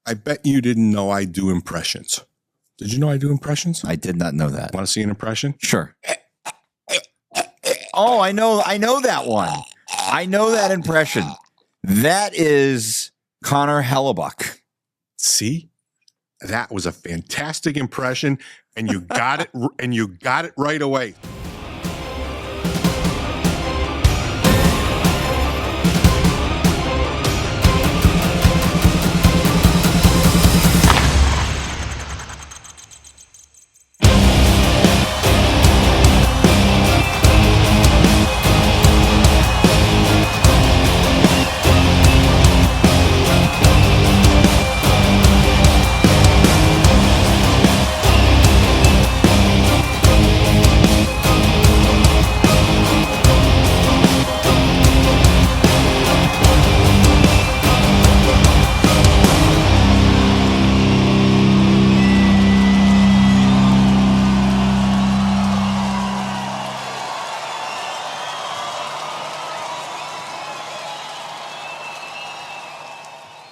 I bet you didn't know I do impressions. Did you know I do impressions? I did not know that. Want to see an impression? Sure. Oh, I know that one. I know that impression. That is Connor Hellebuck. See? That was a fantastic impression, and you got it, and you got it right away.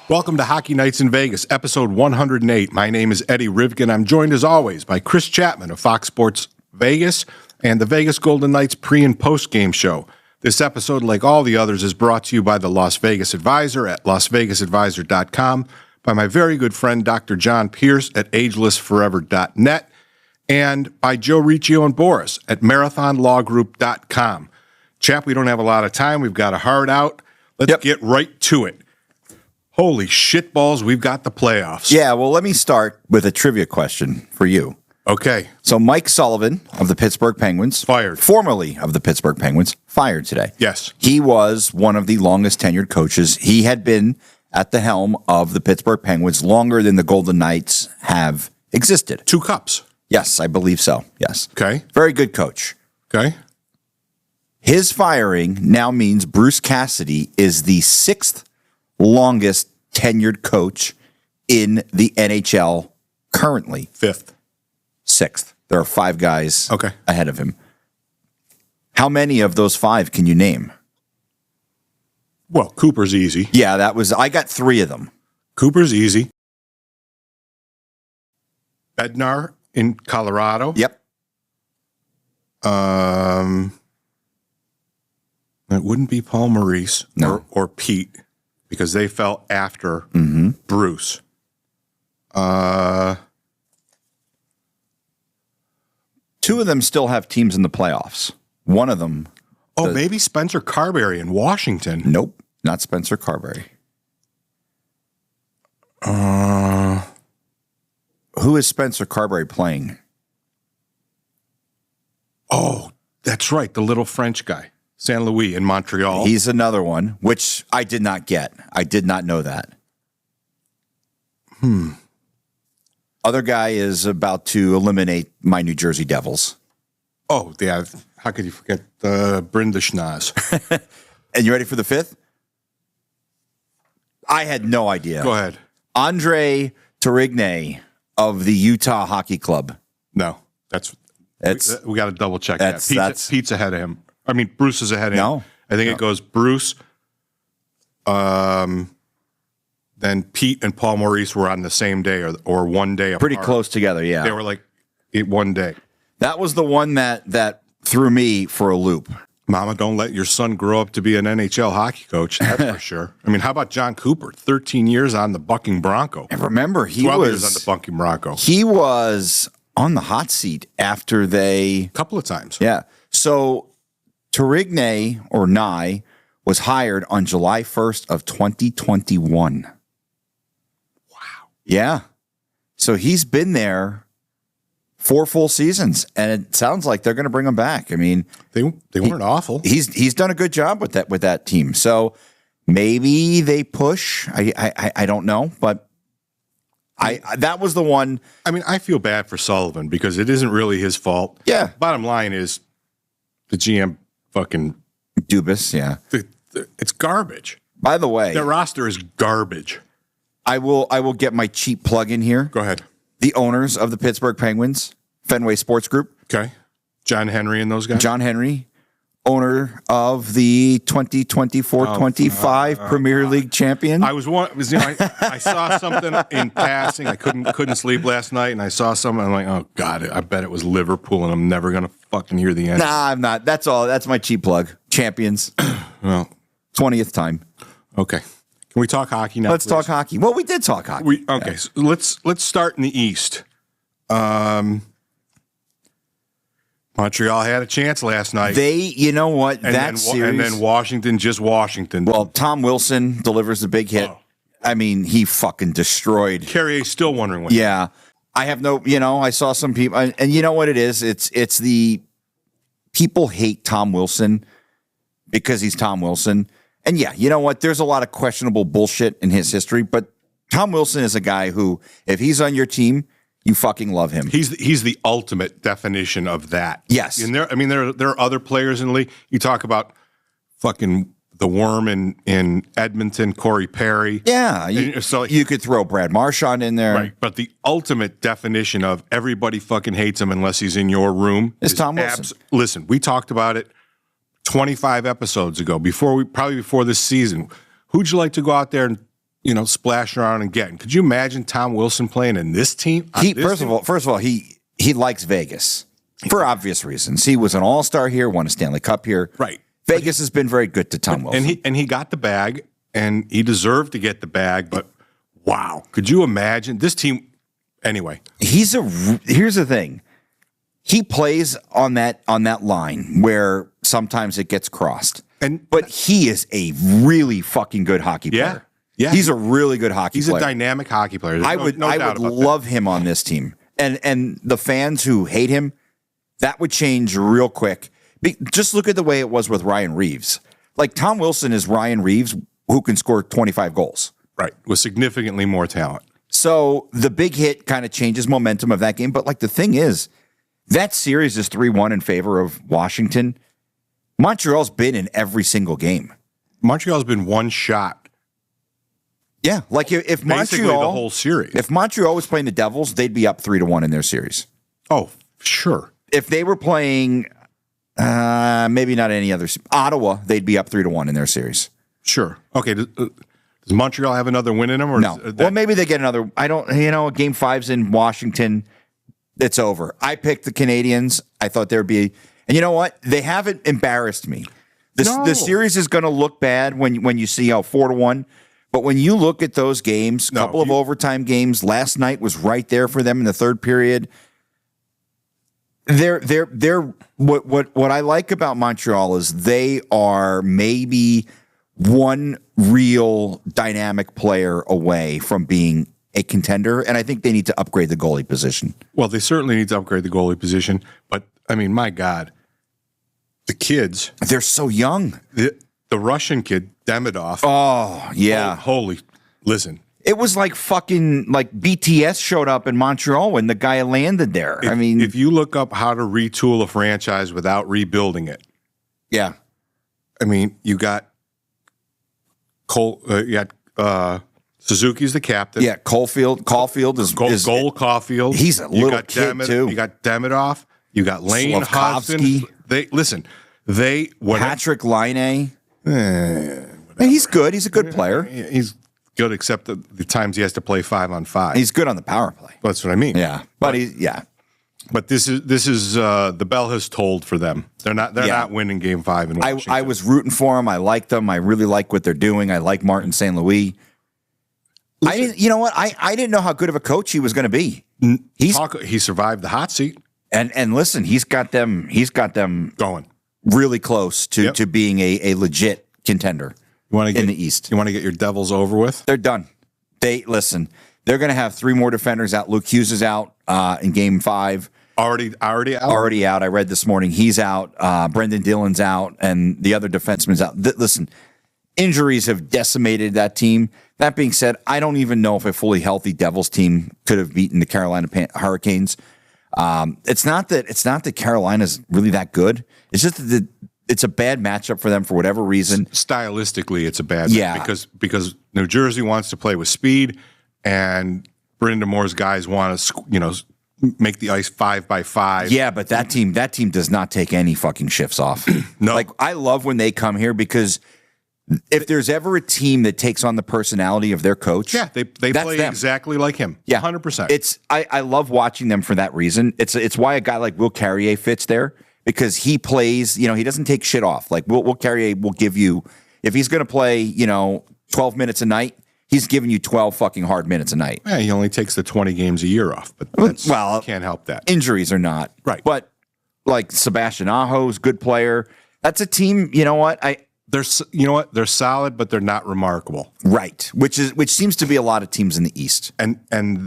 Welcome to Hockey Nights in Vegas, episode 108. My name is Eddie Rivkin. I'm joined as always by Chris Chapman of Fox Sports Vegas and the Vegas Golden Knights pre- and post-game show. This episode, like all the others, is brought to you by the Las Vegas Advisor at lasvegasadvisor.com, by my very good friend Dr. John Pierce at agelessforever.net, and by Joe Riccio and Boris at marathonlawgroup.com. Chap, we don't have a lot of time. We've got a hard out. Let's get right to it. Holy shitballs, we've got the playoffs. Yeah, well, let me start with a trivia question for you. Okay. So Mike Sullivan of the Pittsburgh Penguins, Fired. formerly of the Pittsburgh Penguins, fired today. Yes. He was one of the longest tenured coaches. He had been at the helm of the Pittsburgh Penguins longer than the Golden Knights have existed. 2 cups. Yes, I believe so. Yes. Okay. Very good coach. Okay. His firing now means Bruce Cassidy is the 6th longest tenured coach in the NHL currently. 5th. 6th. There are 5 guys ahead of him. How many of those 5 can you name? Well, Cooper's easy. Yeah, I got 3 of them. Cooper's easy. Bednar in Colorado. Yep. It wouldn't be Paul Maurice or Pete, because they fell after Bruce. 2 of them still have teams in the playoffs. One of them. Maybe Spencer Carberry in Washington. Nope, not Spencer Carberry. Who is Spencer Carberry playing? Oh, that's right. The little French guy. Saint Louis in Montreal. He's another one, which I did not get. I did not know that. Other guy is about to eliminate my New Jersey Devils. Oh, yeah. How could you forget Brynda Schnoz? And you ready for the 5th? I had no idea. Go ahead. Andre Tourigny of the Utah Hockey Club. No, we got to double check that. Pete's ahead of him. I mean, Bruce is ahead of him. I think it goes Bruce, then Pete and Paul Maurice were on the same day or one day apart. Pretty close together, yeah. They were like one day. That was the one that threw me for a loop. Mama, don't let your son grow up to be an NHL hockey coach, that's for sure. I mean, how about John Cooper? 13 years on the Bucking Bronco. And remember, 12 years on the Bucking Bronco. He was on the hot seat after a couple of times. Yeah. So Tourigny, or Nye, was hired on July 1st of 2021. Wow. Yeah. So he's been there 4 full seasons, and it sounds like they're going to bring him back. I mean, they weren't awful. He's done a good job with that team. So maybe they push. I don't know, but that was the one. I mean, I feel bad for Sullivan because it isn't really his fault. Yeah. Bottom line is the GM fucking Dubas. Yeah. It's garbage. By the way, their roster is garbage. I will get my cheap plug in here. Go ahead. The owners of the Pittsburgh Penguins, Fenway Sports Group. Okay. John Henry and those guys. John Henry owner of the 2024-25 Premier League champion. I saw something in passing. I couldn't sleep last night, and I saw something. I'm like, oh God, I bet it was Liverpool, and I'm never gonna fucking hear the end. Nah, I'm not. That's all. That's my cheap plug. Champions. Well, 20th time. Okay. Can we talk hockey now? Let's talk hockey. Well, we did talk hockey. So let's start in the East. Montreal had a chance last night. You know what? Series, and then Washington. Well, Tom Wilson delivers the big hit. Oh. I mean, he fucking destroyed. Carrier's still wondering when. Yeah. I have no, I saw some people, and you know what it is? It's the people hate Tom Wilson because he's Tom Wilson. And yeah, you know what? There's a lot of questionable bullshit in his history, but Tom Wilson is a guy who, if he's on your team, you fucking love him. He's the ultimate definition of that. Yes. And there are other players in the league. You talk about fucking the worm in Edmonton, Corey Perry. Yeah. You could throw Brad Marchand in there. Right. But the ultimate definition of everybody fucking hates him unless he's in your room is Tom Wilson. Listen, we talked about it 25 episodes ago, before this season. Who'd you like to go out there and splash around and get? Could you imagine Tom Wilson playing in this team? First of all, he likes Vegas for obvious reasons. He was an all-star here, won a Stanley Cup here. Right. Vegas has been very good to Tom Wilson. And he got the bag, and he deserved to get the bag, but wow. Could you imagine this team? Anyway. Here's the thing. He plays on that line where sometimes it gets crossed. But he is a really fucking good hockey player. Yeah, he's a really good hockey player. He's a dynamic hockey player. I would love him on this team. And the fans who hate him, that would change real quick. Just look at the way it was with Ryan Reeves. Like, Tom Wilson is Ryan Reeves, who can score 25 goals. Right, with significantly more talent. So the big hit kind of changes momentum of that game. But the thing is, that series is 3-1 in favor of Washington. Montreal's been in every single game. Montreal's been one shot. Yeah, if Montreal, the whole series. If Montreal was playing the Devils, they'd be up 3-1 in their series. Oh, sure. If they were playing, maybe not any other, Ottawa, they'd be up 3-1 in their series. Sure. Okay. Does Montreal have another win in them? Or no. Well, maybe they get another. I don't. Game 5's in Washington. It's over. I picked the Canadians. I thought there'd be, and you know what? They haven't embarrassed me. The series is going to look bad when you see 4-1. But when you look at those games, a couple of overtime games, last night was right there for them in the third period. What I like about Montreal is they are maybe one real dynamic player away from being a contender, and I think they need to upgrade the goalie position. Well, they certainly need to upgrade the goalie position, but I mean, my God, the kids, they're so young. The Russian kid, Demidov. Oh, yeah. Listen. It was like BTS showed up in Montreal when the guy landed there. If you look up how to retool a franchise without rebuilding it. Yeah. I mean, you got Suzuki's the captain. Yeah, Caulfield is Caulfield. He's a little kid too. You got Demidov. You got Lane Hudson. Patrick Laine. He's good. He's a good player. He's good, except the times he has to play 5-on-5. He's good on the power play. That's what I mean. Yeah, but this is the bell has tolled for them. They're not winning Game 5 in Washington. I was rooting for them. I like them. I really like what they're doing. I like Martin St. Louis. You know what? I didn't know how good of a coach he was going to be. He survived the hot seat. And listen, he's got them going really close to being a legit contender in the East. You want to get your Devils over with? They're done. They're going to have 3 more defenders out. Luke Hughes is out in Game 5. Already out? Already out. I read this morning. He's out. Brendan Dillon's out, and the other defenseman's out. Listen, injuries have decimated that team. That being said, I don't even know if a fully healthy Devils team could have beaten the Carolina Hurricanes. It's not that Carolina's really that good. It's just that it's a bad matchup for them for whatever reason. Stylistically, it's a bad matchup because New Jersey wants to play with speed, and Brind'Amour's guys want to make the ice 5x5. Yeah, but that team does not take any fucking shifts off. No. Like, I love when they come here because if there's ever a team that takes on the personality of their coach, Yeah, they play them. exactly like him. Yeah, 100%. I love watching them for that reason. It's why a guy like Will Carrier fits there because he plays. You know, he doesn't take shit off. Like Will Carrier will give you, if he's going to play, 12 minutes a night, he's giving you 12 fucking hard minutes a night. Yeah, he only takes the 20 games a year off, but can't help that. Injuries are not Right. but like Sebastian Aho's good player. That's a team. You know what They're solid, but they're not remarkable. Right, which seems to be a lot of teams in the East. And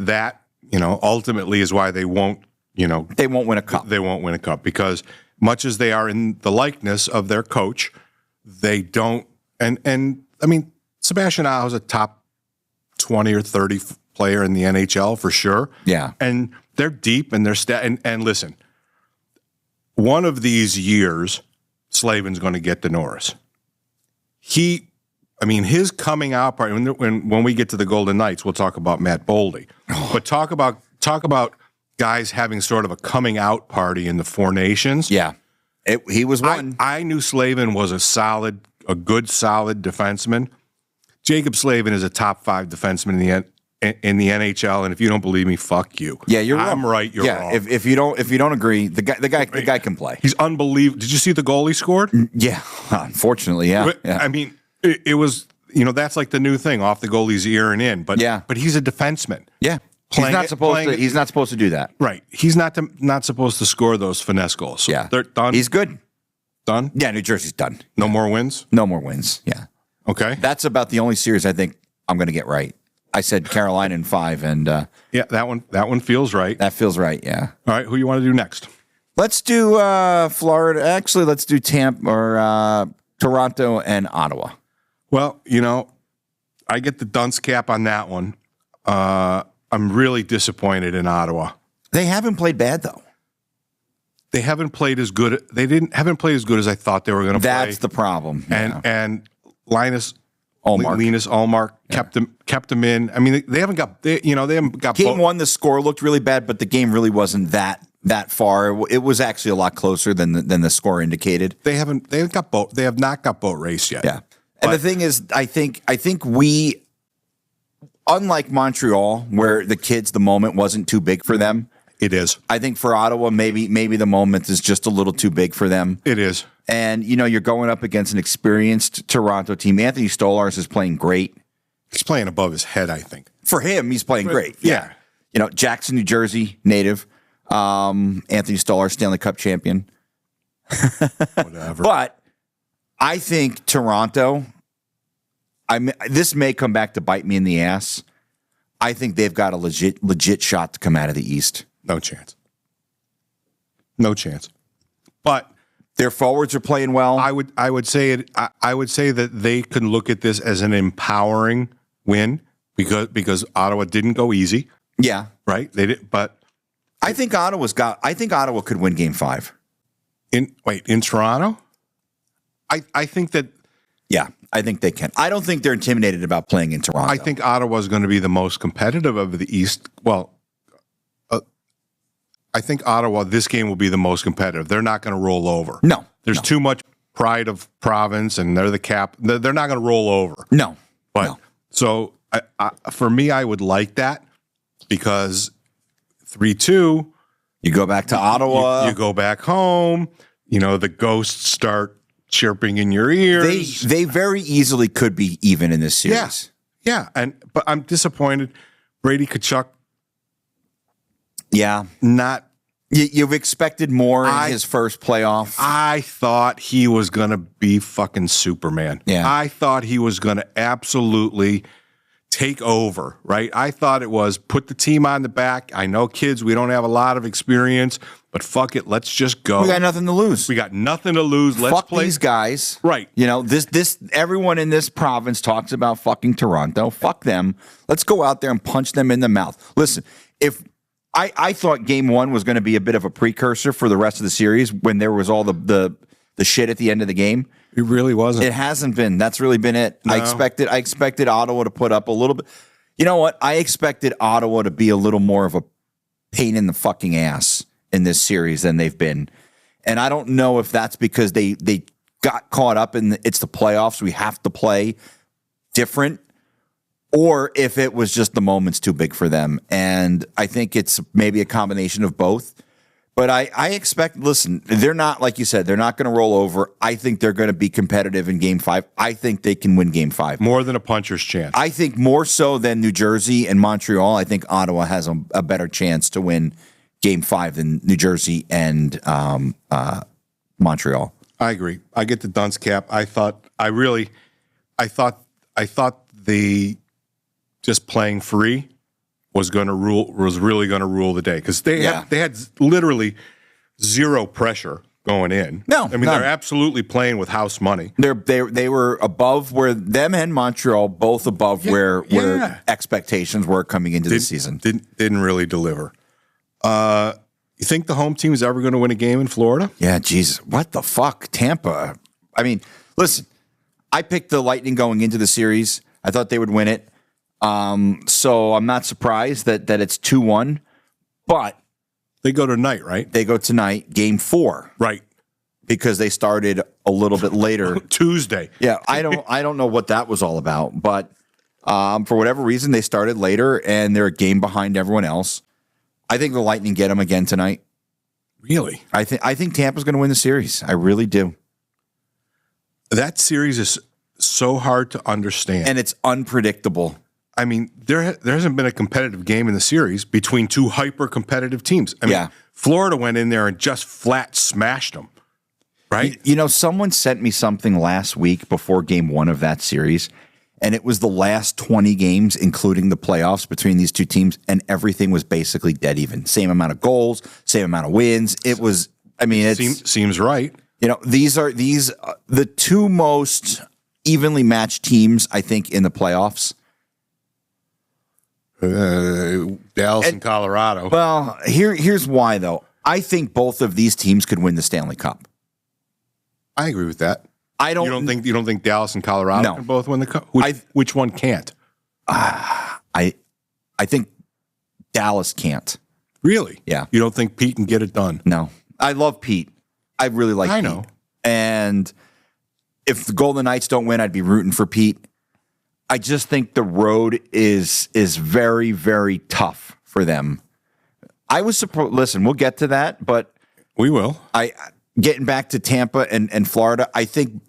that, ultimately is why they won't, They won't win a cup. they won't win a cup because much as they are in the likeness of their coach, they don't. And I mean, Sebastian Aho is a top 20 or 30 player in the NHL for sure. Yeah. And they're deep and they're and listen, one of these years, Slavin's going to get to Norris. His coming out part, when we get to the Golden Knights, we'll talk about Matt Boldy. But talk about guys having sort of a coming out party in the Four Nations. Yeah. He was one. I knew Slavin was a good, solid defenseman. Jacob Slavin is a top 5 defenseman in the NHL, and if you don't believe me, fuck you. Yeah, you're wrong. I'm right. You're wrong. If you don't agree, the guy can play. He's unbelievable. Did you see the goal he scored? Yeah, unfortunately, yeah. I mean, it was that's like the new thing, off the goalie's ear and in. But but he's a defenseman. Yeah, he's not supposed to do that. Right. He's not supposed to score those finesse goals. So Yeah, they're done. He's good. Done. Yeah, New Jersey's done. No more wins. No more wins. Yeah. Okay. That's about the only series I think I'm going to get right. I said Carolina in 5, and yeah, that one feels right. That feels right. Yeah. All right, who you want to do next? Let's do Florida. Actually, let's do Tampa or Toronto and Ottawa. Well, I get the dunce cap on that one. I'm really disappointed in Ottawa. They haven't played bad though. They haven't played as good. Haven't played as good as I thought they were going to play. That's the problem. And Linus Ullmark. Ullmark kept them in. I mean, they haven't got. They haven't got. Game 1, the score looked really bad, but the game really wasn't that far. It was actually a lot closer than the score indicated. They have not got boat race yet. Yeah. And the thing is, I think we, unlike Montreal, where the moment wasn't too big for them. It is. I think for Ottawa, maybe the moment is just a little too big for them. It is. And, you're going up against an experienced Toronto team. Anthony Stolarz is playing great. He's playing above his head, I think. For him, he's playing great. Yeah. Jackson, New Jersey native. Anthony Stolarz, Stanley Cup champion. Whatever. But I think Toronto, this may come back to bite me in the ass. I think they've got a legit shot to come out of the East. No chance. No chance. But their forwards are playing well. I would say that they can look at this as an empowering win because Ottawa didn't go easy. Yeah. Right? They did, but I think Ottawa could win game 5. In Toronto? I think that. Yeah, I think they can. I don't think they're intimidated about playing in Toronto. I think Ottawa is going to be the most competitive of the East. Well, I think Ottawa, this game will be the most competitive. They're not going to roll over. No. There's too much pride of province, and they're the cap. They're not going to roll over. No. So for me, I would like that because 3-2. You go back to Ottawa. You go back home. The ghosts start chirping in your ears. They very easily could be even in this series. Yeah. But I'm disappointed. Brady Tkachuk. Yeah. Not. You've expected more in his first playoff. I thought he was going to be fucking Superman. Yeah. I thought he was going to absolutely take over, right? I thought it was put the team on the back. I know, kids, we don't have a lot of experience, but fuck it, let's just go. We got nothing to lose. Let's play these guys. Right. This everyone in this province talks about fucking Toronto. Fuck them. Let's go out there and punch them in the mouth. Listen, if I thought game 1 was going to be a bit of a precursor for the rest of the series when there was all the shit at the end of the game. It really wasn't. It hasn't been. That's really been it. No. I expected Ottawa to put up a little bit. You know what? I expected Ottawa to be a little more of a pain in the fucking ass in this series than they've been. And I don't know if that's because they got caught up in it's the playoffs, we have to play different, or if it was just the moment's too big for them. And I think it's maybe a combination of both. But I expect, listen, they're not, like you said, they're not going to roll over. I think they're going to be competitive in Game 5. I think they can win Game 5. More than a puncher's chance. I think more so than New Jersey and Montreal. I think Ottawa has a better chance to win Game 5 than New Jersey and Montreal. I agree. I get the dunce cap. I thought the just playing free was really going to rule the day, because they had literally zero pressure going in. No, I mean, they're absolutely playing with house money. They were above where them and Montreal both above where expectations were coming into the season. Didn't really deliver. You think the home team is ever going to win a game in Florida? Yeah, Jesus, what the fuck, Tampa? I mean, listen, I picked the Lightning going into the series. I thought they would win it. So I'm not surprised that it's 2-1, but they go tonight, right? They go tonight, Game 4, right? Because they started a little bit later, Tuesday. Yeah, I don't know what that was all about, but for whatever reason they started later and they're a game behind everyone else. I think the Lightning get them again tonight. Really? I think Tampa's going to win the series. I really do. That series is so hard to understand, and it's unpredictable. I mean, there hasn't been a competitive game in the series between two hyper-competitive teams. I mean, Florida went in there and just flat smashed them, right? You know, someone sent me something last week before Game 1 of that series, and it was the last 20 games, including the playoffs between these two teams, and everything was basically dead even. Same amount of goals, same amount of wins. It was, I mean, it seems right. You know, these are the two most evenly matched teams, I think, in the playoffs. Dallas and Colorado. Well, here's why, though. I think both of these teams could win the Stanley Cup. I agree with that. You don't think Dallas and Colorado can both win the Cup? Which one can't? I think Dallas can't. Really? Yeah. You don't think Pete can get it done? No. I love Pete. I really like Pete. I know. And if the Golden Knights don't win, I'd be rooting for Pete. I just think the road is very, very tough for them. I was surprised. Listen, we'll get to that, but we will. Getting back to Tampa and Florida, I think.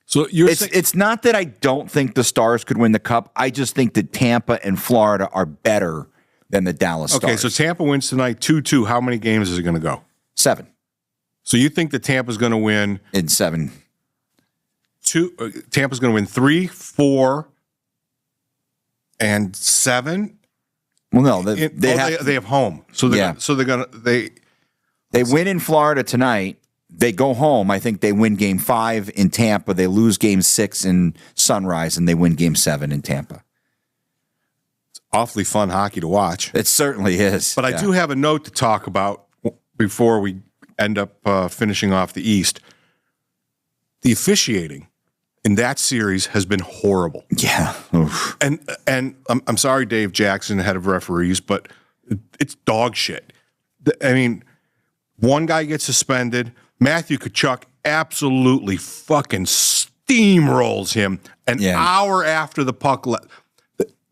So it's not that I don't think the Stars could win the Cup. I just think that Tampa and Florida are better than the Dallas Stars. Okay, so Tampa wins tonight 2-2. How many games is it going to go? 7. So you think that Tampa's going to win in 7? Tampa's going to win 3, 4. And 7. Well, no, they have home, so they win in Florida tonight. They go home. I think they win Game 5 in Tampa. They lose Game 6 in Sunrise, and they win Game 7 in Tampa. It's awfully fun hockey to watch. It certainly is. But I do have a note to talk about before we end up finishing off the East. The officiating in that series has been horrible. Yeah. Oof. And I'm sorry, Dave Jackson, head of referees, but it's dog shit. I mean, one guy gets suspended. Matthew Tkachuk absolutely fucking steamrolls him an hour after the puck left.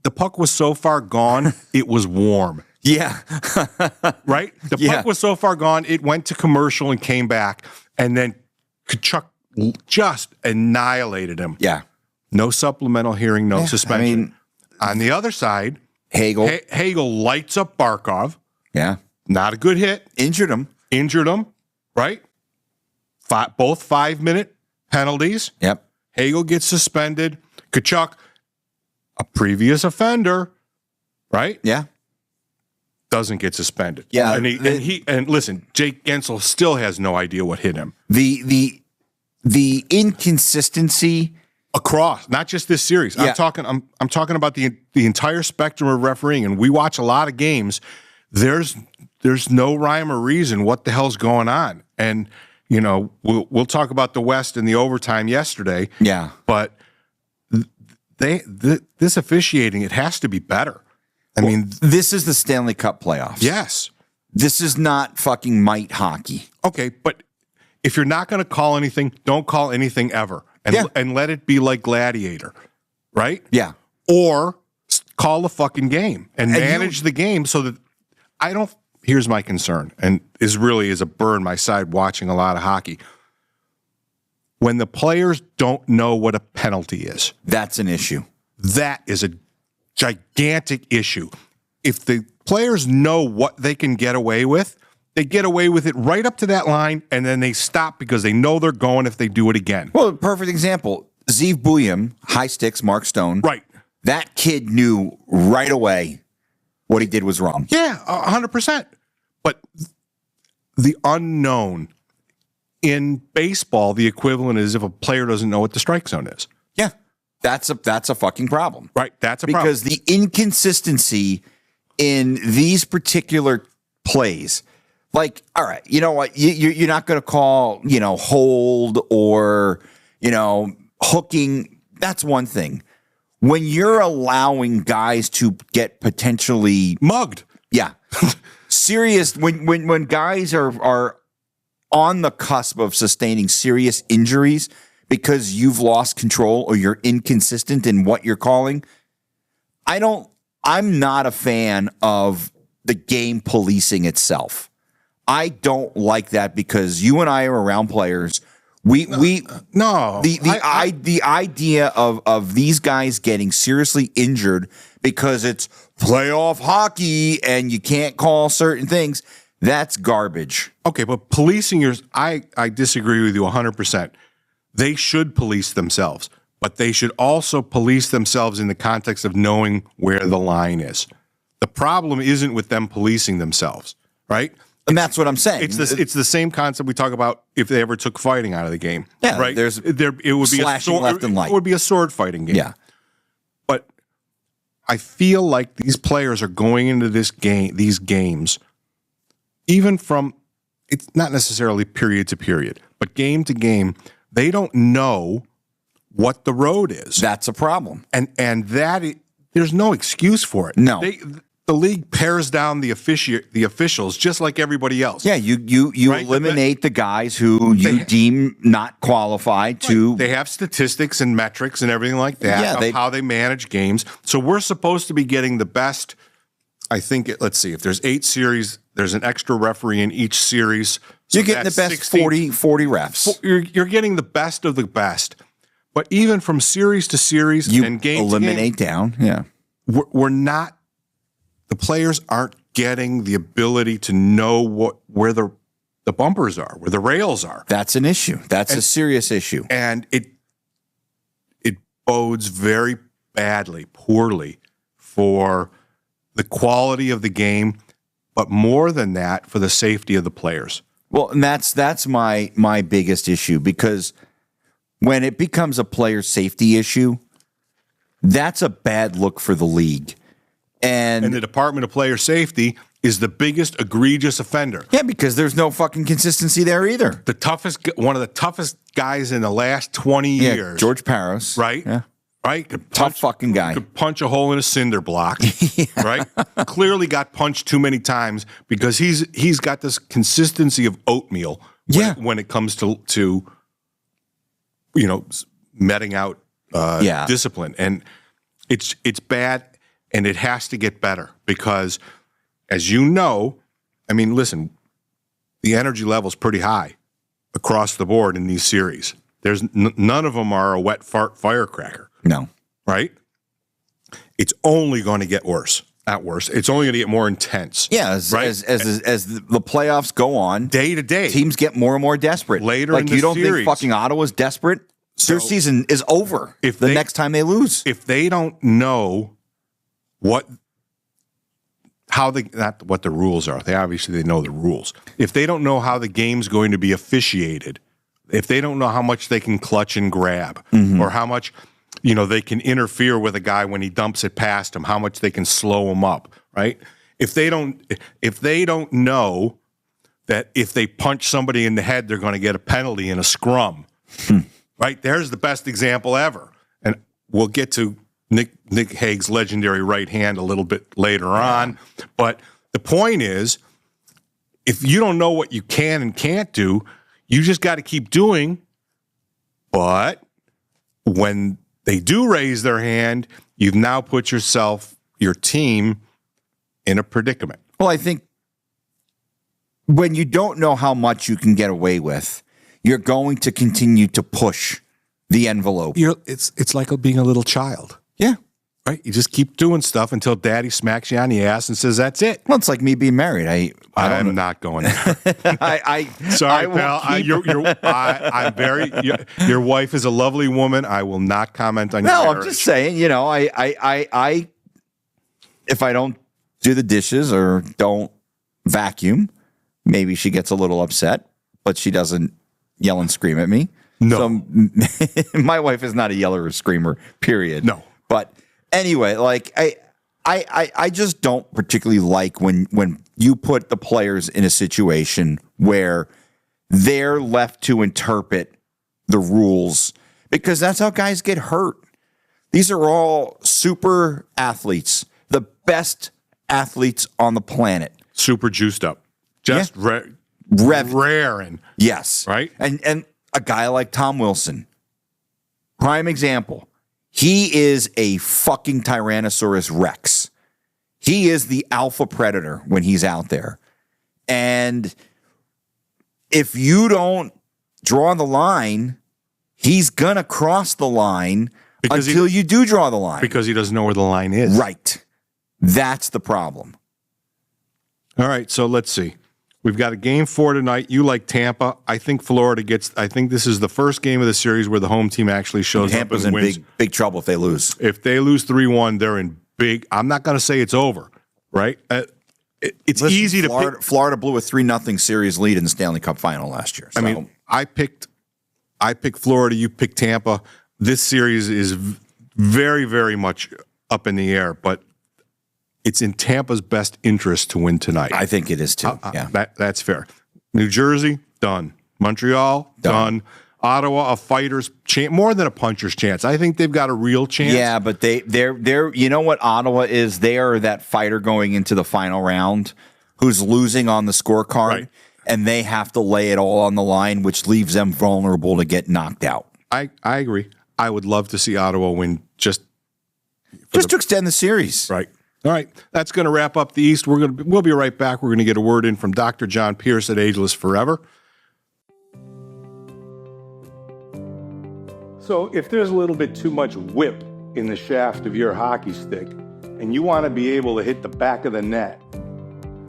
The puck was so far gone, it was warm. Yeah. Right? The puck was so far gone, it went to commercial and came back, and then Tkachuk just annihilated him. Yeah. No supplemental hearing, no suspension. I mean, on the other side, Hagel lights up Barkov. Yeah. Not a good hit. Injured him, right? Both 5-minute penalties. Yep. Hagel gets suspended. Tkachuk, a previous offender, right? Yeah. Doesn't get suspended. Yeah. And listen, Jake Gensel still has no idea what hit him. The inconsistency across, not just this series. Yeah. I'm talking about the entire spectrum of refereeing, and we watch a lot of games. There's no rhyme or reason what the hell's going on. And you know, we'll talk about the West and the overtime yesterday. Yeah. But this officiating, it has to be better. I mean, this is the Stanley Cup playoffs. Yes. This is not fucking might hockey. Okay, but if you're not going to call anything, don't call anything ever, and let it be like Gladiator, right? Yeah. Or call the fucking game and manage the game so that I don't. Here's my concern, and is a burn my side watching a lot of hockey. When the players don't know what a penalty is, that's an issue. That is a gigantic issue. If the players know what they can get away with, they get away with it right up to that line, and then they stop because they know they're going if they do it again. Well, perfect example. Zeev Buium, high sticks, Mark Stone. Right. That kid knew right away what he did was wrong. Yeah, 100%. But the unknown in baseball, the equivalent is if a player doesn't know what the strike zone is. Yeah. That's a fucking problem. Right. That's a problem. Because the inconsistency in these particular plays, like, all right, you know what? You're not going to call, hold or, hooking. That's one thing. When you're allowing guys to get potentially mugged. Yeah. Serious, when guys are on the cusp of sustaining serious injuries because you've lost control or you're inconsistent in what you're calling, I'm not a fan of the game policing itself. I don't like that because you and I are around players. The idea of these guys getting seriously injured because it's playoff hockey and you can't call certain things, that's garbage. Okay, but policing I disagree with you 100%. They should police themselves, but they should also police themselves in the context of knowing where the line is. The problem isn't with them policing themselves, right? And that's what I'm saying. It's the same concept we talk about if they ever took fighting out of the game. Yeah, right. It would be slashing a sword, left and right. It would be a sword fighting game. Yeah. But I feel like these players are going into these games, even from it's not necessarily period to period, but game to game, they don't know what the road is. That's a problem. And there's no excuse for it. No. The league pares down the officials just like everybody else. Yeah, you right? Eliminate the guys who you deem not qualified to. They have statistics and metrics and everything like that of how they manage games. So we're supposed to be getting the best. I think let's see, if there's 8 series, there's an extra referee in each series. So you're getting the best 40 refs. You're getting the best of the best. But even from series to series and game eliminate to game, down. Yeah, we're not. The players aren't getting the ability to know where the bumpers are, where the rails are. That's an issue. That's a serious issue. And it bodes very poorly for the quality of the game, but more than that, for the safety of the players. Well, and that's my biggest issue, because when it becomes a player safety issue, that's a bad look for the league. And the Department of Player Safety is the biggest egregious offender. Yeah, because there's no fucking consistency there either. One of the toughest guys in the last 20 years. George Paros. Right? Yeah. Right? Tough fucking guy. Could punch a hole in a cinder block. Right? Clearly got punched too many times because he's got this consistency of oatmeal when it comes to meting out discipline. And it's bad. And it has to get better because, as you know, I mean, listen, the energy level is pretty high across the board in these series. There's none of them are a wet fart firecracker. No. Right? It's only going to get worse. Not worse. It's only going to get more intense. Yeah, as the playoffs go on, day to day, teams get more and more desperate. Later in the series. You don't think fucking Ottawa's desperate? Their season is over next time they lose. If they don't know not what the rules are. They know the rules. If they don't know how the game's going to be officiated, if they don't know how much they can clutch and grab, or how much, they can interfere with a guy when he dumps it past him, how much they can slow him up, right? If they don't know that if they punch somebody in the head, they're going to get a penalty in a scrum, right? There's the best example ever. And we'll get to Nick Hague's legendary right hand a little bit later on. But the point is, if you don't know what you can and can't do, you just got to keep doing. But when they do raise their hand, you've now put your team in a predicament. Well, I think when you don't know how much you can get away with, you're going to continue to push the envelope. It's like being a little child. Yeah. Right? You just keep doing stuff until daddy smacks you on the ass and says, that's it. Well, it's like me being married. I'm not going there. Sorry, pal. Your wife is a lovely woman. I will not comment on your marriage. I'm just saying, if I don't do the dishes or don't vacuum, maybe she gets a little upset, but she doesn't yell and scream at me. No. So, my wife is not a yeller or screamer, period. No. But anyway, like I just don't particularly like when you put the players in a situation where they're left to interpret the rules, because that's how guys get hurt. These are all super athletes, the best athletes on the planet. Super juiced up. Just raring. Yes. Right? And a guy like Tom Wilson, prime example. He is a fucking Tyrannosaurus Rex. He is the alpha predator when he's out there. And if you don't draw the line, he's going to cross the line until you do draw the line. Because he doesn't know where the line is. Right. That's the problem. All right, so let's see. We've got a game 4 tonight. You like Tampa. I think Florida I think this is the first game of the series where the home team actually shows Tampa's up and wins. in big trouble if they lose. If they lose 3-1, they're in big. I'm not going to say it's over, right? It's easy to pick. Florida blew a 3-0 series lead in the Stanley Cup final last year. So. I mean, I picked Florida. You picked Tampa. This series is very, very much up in the air, but it's in Tampa's best interest to win tonight. I think it is too. Yeah, that's fair. New Jersey, done. Montreal, done. Ottawa, a fighter's chance, more than a puncher's chance. I think they've got a real chance. Yeah, but they're you know what Ottawa is? They are that fighter going into the final round who's losing on the scorecard, right, and they have to lay it all on the line, which leaves them vulnerable to get knocked out. I agree. I would love to see Ottawa win just to extend the series. Right. All right, that's going to wrap up the East. We'll be right back. We're going to get a word in from Dr. John Pierce at Ageless Forever. So if there's a little bit too much whip in the shaft of your hockey stick and you want to be able to hit the back of the net,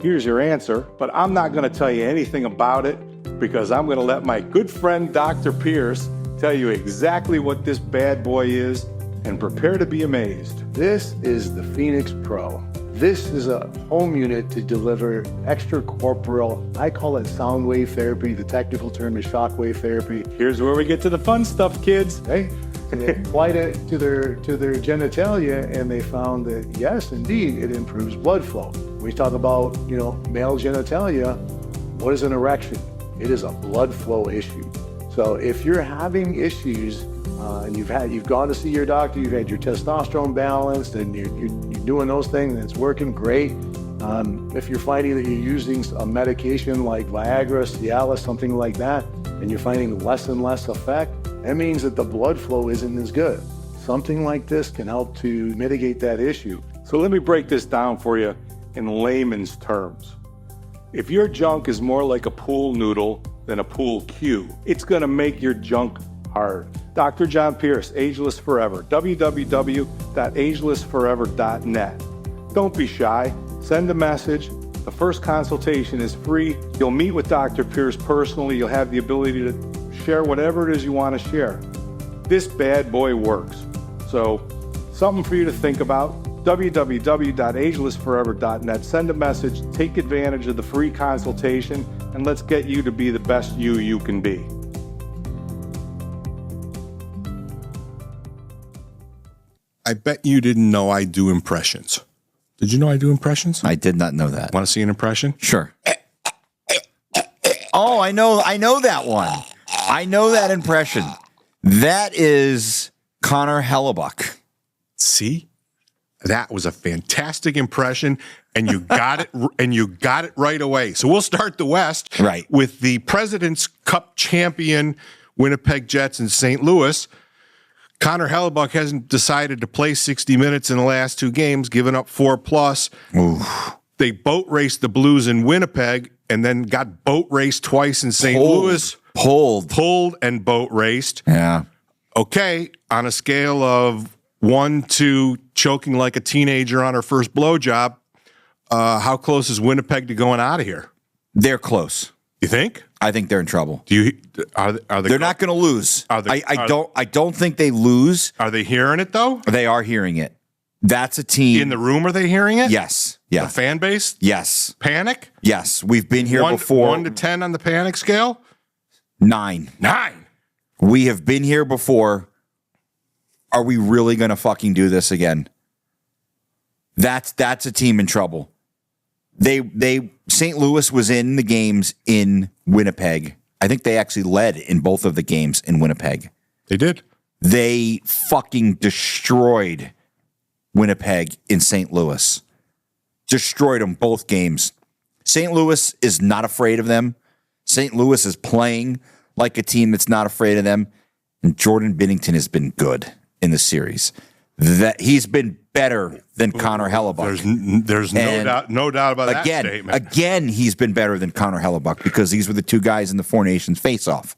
here's your answer. But I'm not going to tell you anything about it because I'm going to let my good friend Dr. Pierce tell you exactly what this bad boy is, and prepare to be amazed. This is the Phoenix Pro. This is a home unit to deliver extracorporeal, I call it sound wave therapy. The technical term is shockwave therapy. Here's where we get to the fun stuff, kids. Okay? And they applied it to their genitalia, and they found that, yes, indeed, it improves blood flow. When we talk about, male genitalia, what is an erection? It is a blood flow issue. So if you're having issues, and you've gone to see your doctor, you've had your testosterone balanced, and you're doing those things, and it's working great. If you're finding that you're using a medication like Viagra, Cialis, something like that, and you're finding less and less effect, that means that the blood flow isn't as good. Something like this can help to mitigate that issue. So let me break this down for you in layman's terms. If your junk is more like a pool noodle than a pool cue, it's going to make your junk hard. Dr. John Pierce, Ageless Forever, www.agelessforever.net. Don't be shy. Send a message. The first consultation is free. You'll meet with Dr. Pierce personally. You'll have the ability to share whatever it is you want to share. This bad boy works. So, something for you to think about. www.agelessforever.net. Send a message. Take advantage of the free consultation, and let's get you to be the best you can be. I bet you didn't know I do impressions. Did you know I do impressions? I did not know that. Want to see an impression? Sure. Oh, I know that one. I know that impression. That is Connor Hellebuck. See? That was a fantastic impression, and you got it, and you got it right away. So we'll start the West with the President's Cup champion Winnipeg Jets in St. Louis. Connor Hellebuck hasn't decided to play 60 minutes in the last 2 games, giving up 4+. Oof. They boat raced the Blues in Winnipeg, and then got boat raced twice in St. Louis. Pulled and boat raced. Yeah. Okay, on a scale of 1 to choking like a teenager on her first blowjob, how close is Winnipeg to going out of here? They're close. You think? I think they're in trouble. Are they? They're not going to lose. I don't think they lose. Are they hearing it though? They are hearing it. That's a team in the room. Are they hearing it? Yes. Yeah. The fan base. Yes. Panic. Yes. We've been here before. 1 to 10 on the panic scale. 9. 9. We have been here before. Are we really going to fucking do this again? That's a team in trouble. St. Louis was in the games in Winnipeg. I think they actually led in both of the games in Winnipeg. They did. They fucking destroyed Winnipeg in St. Louis. Destroyed them both games. St. Louis is not afraid of them. St. Louis is playing like a team that's not afraid of them. And Jordan Binnington has been good in the series. That he's been better than Connor Hellebuck. There's no doubt about that statement. Again, he's been better than Connor Hellebuck because these were the 2 guys in the Four Nations face-off.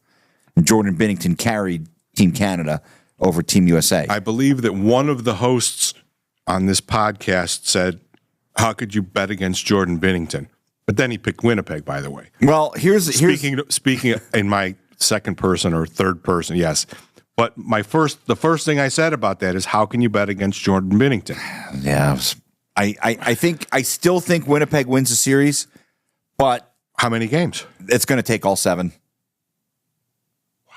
And Jordan Binnington carried Team Canada over Team USA. I believe that one of the hosts on this podcast said, "How could you bet against Jordan Binnington?" But then he picked Winnipeg, by the way. Well, here's speaking in my second person or third person, yes. But the first thing I said about that is, how can you bet against Jordan Binnington? Yeah, I still think Winnipeg wins the series, but how many games? It's going to take all 7. Wow,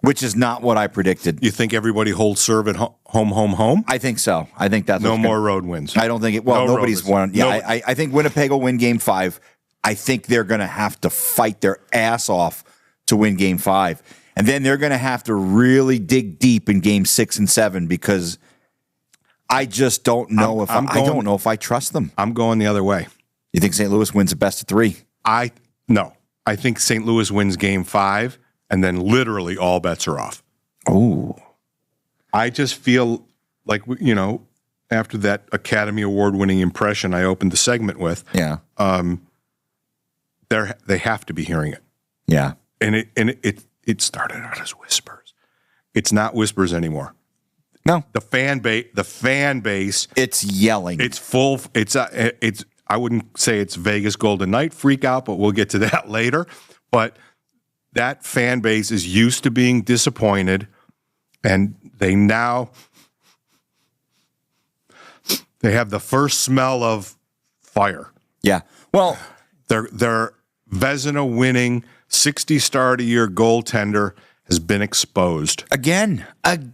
which is not what I predicted. You think everybody holds serve at home? I think so. I think that's no more road wins. I don't think it. Well, nobody's won. Yeah, I think Winnipeg will win Game 5. I think they're going to have to fight their ass off to win Game 5. And then they're going to have to really dig deep in Game 6 and 7 because I just don't know I don't know if I trust them. I'm going the other way. You think St. Louis wins a best of 3? No. I think St. Louis wins Game 5, and then literally all bets are off. Oh. I just feel like, after that Academy Award-winning impression I opened the segment with, they have to be hearing it. Yeah. And it started out as whispers. It's not whispers anymore. No, the fan base. It's yelling. It's full. It's. I wouldn't say it's Vegas Golden Knight freak out, but we'll get to that later. But that fan base is used to being disappointed, and they have the first smell of fire. Yeah. Well, their Vezina winning 60 start a year goaltender has been exposed again. And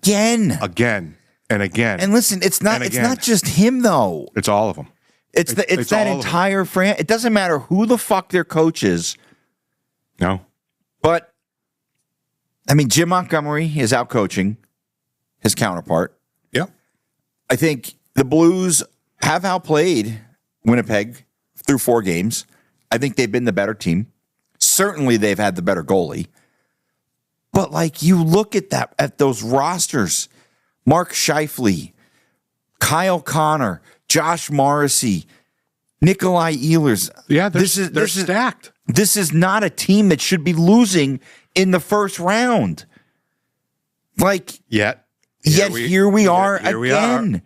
listen, it's not just him though. It's all of them. It's that entire franchise. It doesn't matter who the fuck their coach is. No. But I mean, Jim Montgomery is out coaching his counterpart. Yeah. I think the Blues have outplayed Winnipeg through 4 games. I think they've been the better team. Certainly they've had the better goalie. But like you look at those rosters, Mark Scheifele, Kyle Connor, Josh Morrissey, Nikolai Ehlers. Yeah, they're stacked. This is not a team that should be losing in the first round. Like Yet here we are again.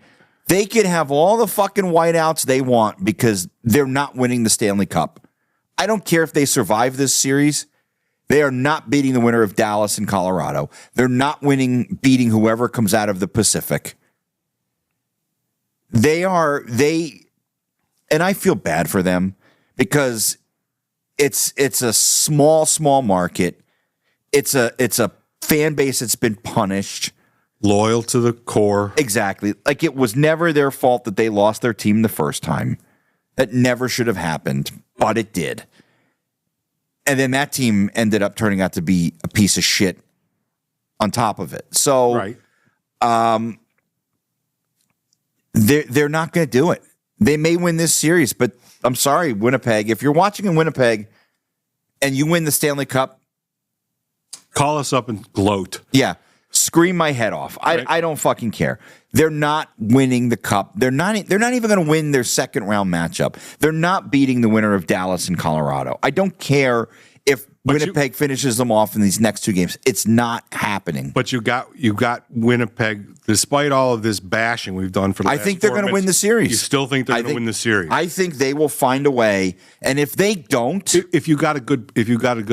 They could have all the fucking whiteouts they want because they're not winning the Stanley Cup. I don't care if they survive this series. They are not beating the winner of Dallas and Colorado. They're not beating whoever comes out of the Pacific. And I feel bad for them because it's a small market. It's a fan base that's been punished. Loyal to the core. Exactly. Like it was never their fault that they lost their team the first time. That never should have happened, but it did. And then that team ended up turning out to be a piece of shit on top of it. So right. they're not going to do it. They may win this series, but I'm sorry, Winnipeg. If you're watching in Winnipeg and you win the Stanley Cup, call us up and gloat. Yeah, scream my head off. Right. I don't fucking care. They're not winning the cup. They're not even going to win their second round matchup. They're not beating the winner of Dallas and Colorado. I don't care if Winnipeg finishes them off in these next two games. It's not happening. But you got Winnipeg, despite all of this bashing we've done for the last I think they're going to win the series. You still think they're going to win the series? I think they will find a way. And if they don't, if you got a good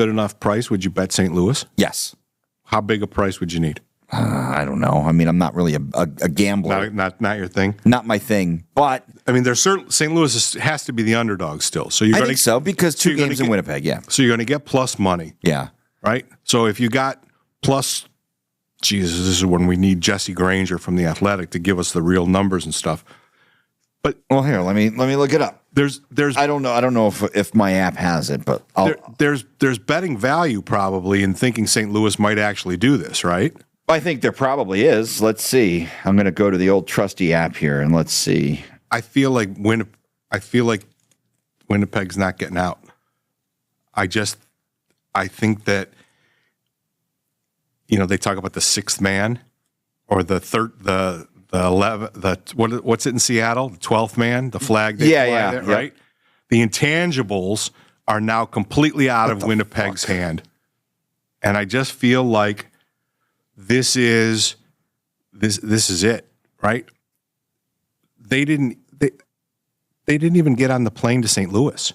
enough price, would you bet St. Louis? Yes. How big a price would you need? I don't know. I mean, I'm not really a gambler. Not your thing. Not my thing. But I mean, there's certain St. Louis has to be the underdog still. So I think so because two games in Winnipeg. Yeah. So you're going to get plus money. Yeah. Right. So if you got plus, Jesus, this is when we need Jesse Granger from the Athletic to give us the real numbers and stuff. But well, here let me look it up. There's I don't know if my app has it, but there's betting value probably in thinking St. Louis might actually do this, right? I think there probably is. Let's see. I'm going to go to the old trusty app here and let's see. I feel like Winnipeg's not getting out. I think that they talk about the sixth man or the 11th, what's it in Seattle? The 12th man, the flag. Yeah, right. The intangibles are now completely out of Winnipeg's hand, and I just feel like this is it, right? They didn't even get on the plane to St. Louis.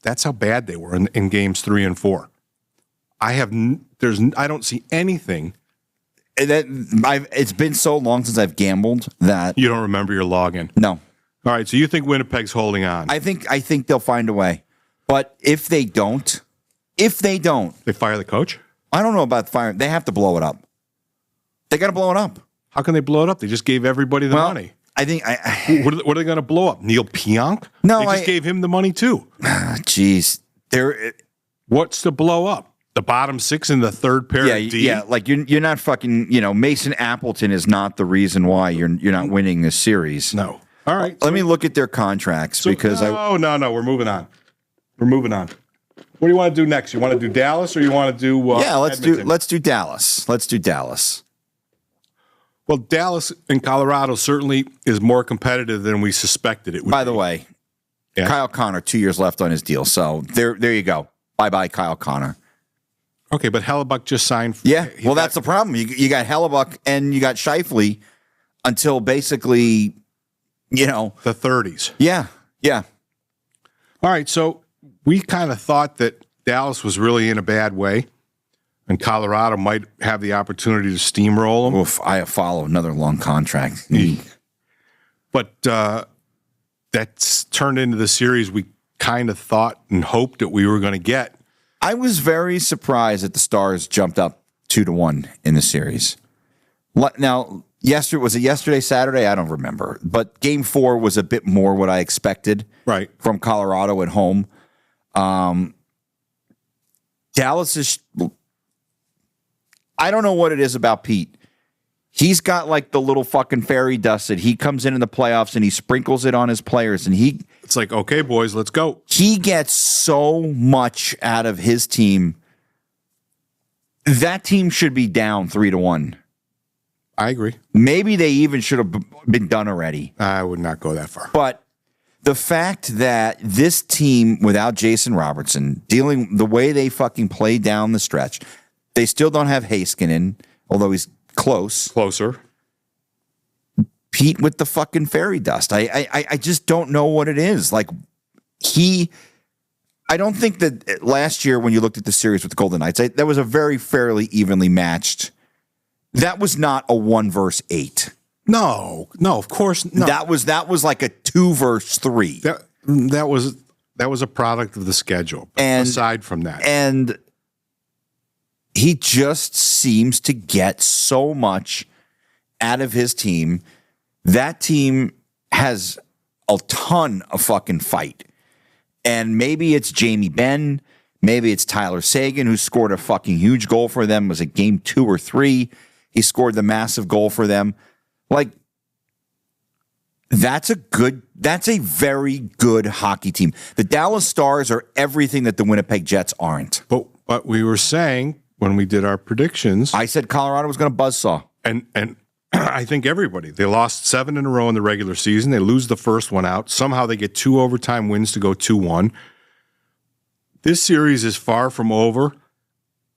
That's how bad they were in games 3 and 4. I don't see anything. It's been so long since I've gambled that You don't remember your login. No. All right, so you think Winnipeg's holding on? I think they'll find a way. But if they don't, they fire the coach? I don't know about firing. They have to blow it up. They got to blow it up. How can they blow it up? They just gave everybody the money. I think what are they going to blow up? Neil Pionk? No, they just gave him the money too. Jeez, what's to blow up? The bottom six in the third pair of D? Yeah, like you're not fucking. Mason Appleton is not the reason why you're not winning this series. No. All right. Let me look at their contracts because no. We're moving on. What do you want to do next? You want to do Dallas or you want to do? Let's Edmonton? do Dallas. Let's do Dallas. Well, Dallas and Colorado certainly is more competitive than we suspected it would. By the way, Kyle Connor, 2 years left on his deal. So there you go. Bye, Kyle Connor. Okay, but Hellebuck just signed. That's the problem. You got Hellebuck and you got Scheifele until basically, the 30s. Yeah. All right, so we kind of thought that Dallas was really in a bad way, and Colorado might have the opportunity to steamroll them. Oof, I follow another long contract. But that's turned into the series we kind of thought and hoped that we were going to get. I was very surprised that the Stars jumped up 2-1 in the series. Now, was it yesterday, Saturday? I don't remember. But Game 4 was a bit more what I expected from Colorado at home. Dallas is... I don't know what it is about Pete. He's got like the little fucking fairy dust that he comes in the playoffs and he sprinkles it on his players. And it's like, okay, boys, let's go. He gets so much out of his team. That team should be down 3-1. I agree. Maybe they even should have been done already. I would not go that far. But the fact that this team without Jason Robertson dealing the way they fucking play down the stretch, they still don't have Heiskanen, although he's closer. Pete with the fucking fairy dust. I just don't know what it is. Like I don't think that last year when you looked at the series with the Golden Knights, that was a very fairly evenly matched. That was not a 1-8. No, of course not. That was like a 2-3. That was a product of the schedule. And aside from that, and he just seems to get so much out of his team. That team has a ton of fucking fight. And maybe it's Jamie Benn. Maybe it's Tyler Seguin, who scored a fucking huge goal for them. Was it game 2 or 3? He scored the massive goal for them. Like, That's a very good hockey team. The Dallas Stars are everything that the Winnipeg Jets aren't. But we were saying when we did our predictions, I said Colorado was going to buzzsaw. and I think everybody, they lost 7 in a row in the regular season. They lose the first one out. Somehow they get 2 overtime wins to go 2-1. This series is far from over.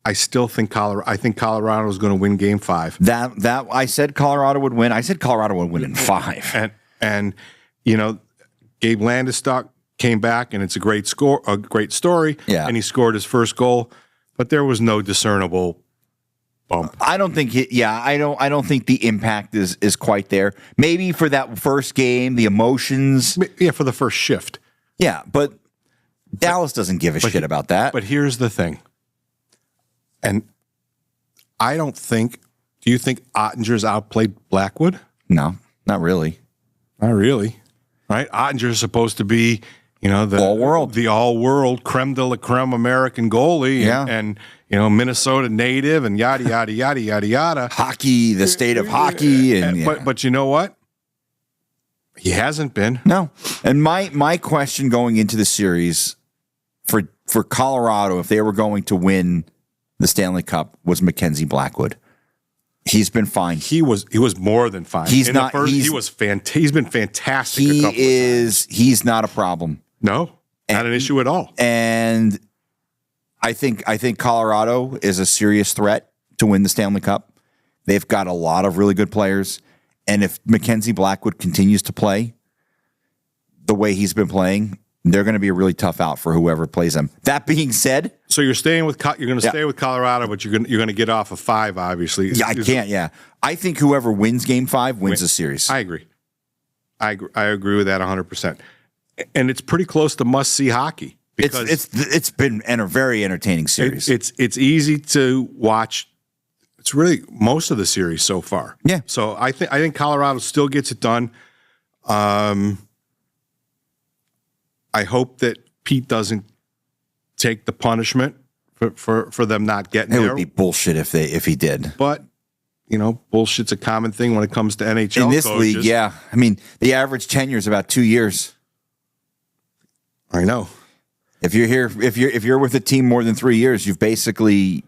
I still think Colorado is going to win Game 5. That I said Colorado would win. I said Colorado would win in 5. And Gabe Landeskog came back, and it's a great story. Yeah. And he scored his first goal, but there was no discernible bump. I don't think I don't think the impact is quite there. Maybe for that first game, the emotions. Yeah, for the first shift. Yeah, but Dallas doesn't give a shit about that. But here's the thing. And I don't think, do you think Ottinger's outplayed Blackwood? No, not really. Not really. Right? Ottinger's supposed to be, the all-world creme de la creme American goalie and Minnesota native and yada, yada, yada, yada, yada. Hockey, the state of hockey. But you know what? He hasn't been. No. And my question going into the series for Colorado, if they were going to win the Stanley Cup, was Mackenzie Blackwood. He's been fine. He was more than fine. He's been fantastic. He's not a problem. No, not an issue at all. And I think Colorado is a serious threat to win the Stanley Cup. They've got a lot of really good players, and if Mackenzie Blackwood continues to play the way he's been playing, they're going to be a really tough out for whoever plays them. That being said, so you're going to stay with Colorado, but you're going to get off of 5, obviously. Yeah, I can't. Yeah, I think whoever wins Game 5 wins the series. I agree. I agree with that 100%. And it's pretty close to must-see hockey because it's been a very entertaining series. It's easy to watch. It's really most of the series so far. Yeah. So I think Colorado still gets it done. I hope that Pete doesn't take the punishment for them not getting there. It would be bullshit if he did. But bullshit's a common thing when it comes to NHL in this coaches. league. Yeah, I mean the average tenure is about 2 years. I know. If you're here, if you're with a team more than 3 years, you've basically,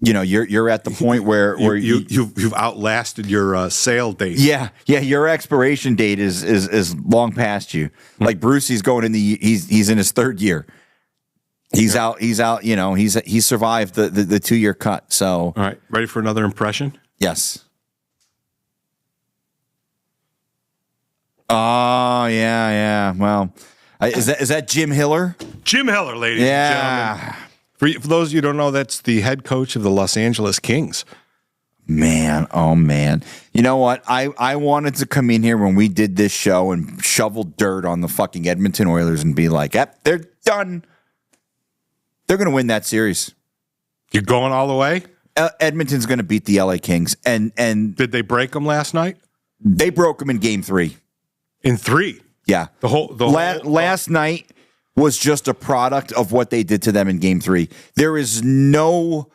you're at the point where you've outlasted your sale date. Yeah. Your expiration date is long past you. Like Brucey's going in he's in his 3rd year. He's out. He's survived the 2 year cut. So all right, ready for another impression? Yes. Oh yeah. Well, is that Jim Hiller? Jim Hiller, ladies and gentlemen. For those of you who don't know, that's the head coach of the Los Angeles Kings. Man, oh man. You know what? I wanted to come in here when we did this show and shovel dirt on the fucking Edmonton Oilers and be like, they're done. They're going to win that series. You're going all the way? Edmonton's going to beat the LA Kings. And did they break them last night? They broke them in Game 3. In 3? Yeah. Last night was just a product of what they did to them in Game 3. There is no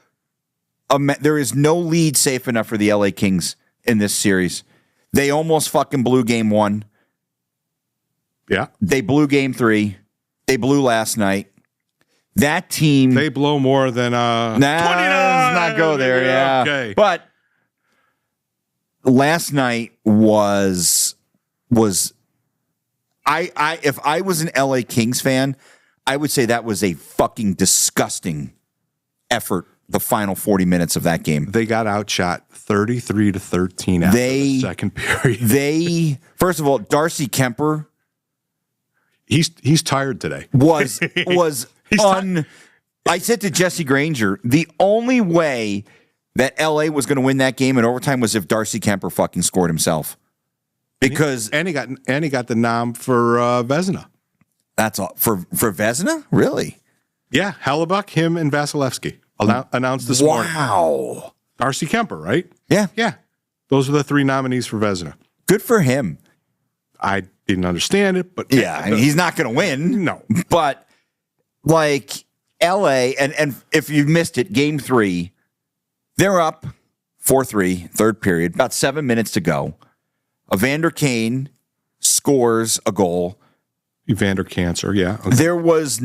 lead safe enough for the LA Kings in this series. They almost fucking blew Game 1. Yeah. They blew Game 3. They blew last night. That team... They blow more than... 29! Let's not go there, yeah. Okay. But last night was if I was an LA Kings fan, I would say that was a fucking disgusting effort, the final 40 minutes of that game. They got outshot 33-13 after the second period. First of all, Darcy Kemper... He's tired today. Was I said to Jesse Granger, the only way that LA was going to win that game in overtime was if Darcy Kemper fucking scored himself. Because he got the nom for Vezina. That's all for Vezina? Really? Yeah, Hellebuck, him, and Vasilevsky announced this morning. Wow. Darcy Kemper, right? Yeah. Yeah. Those are the 3 nominees for Vezina. Good for him. I didn't understand it, but yeah, I mean, he's not going to win. No, but like LA, and if you missed it, Game 3, they're up 4-3, third period, about 7 minutes to go. Evander Kane scores a goal. Evander Cancer, yeah. Okay. There was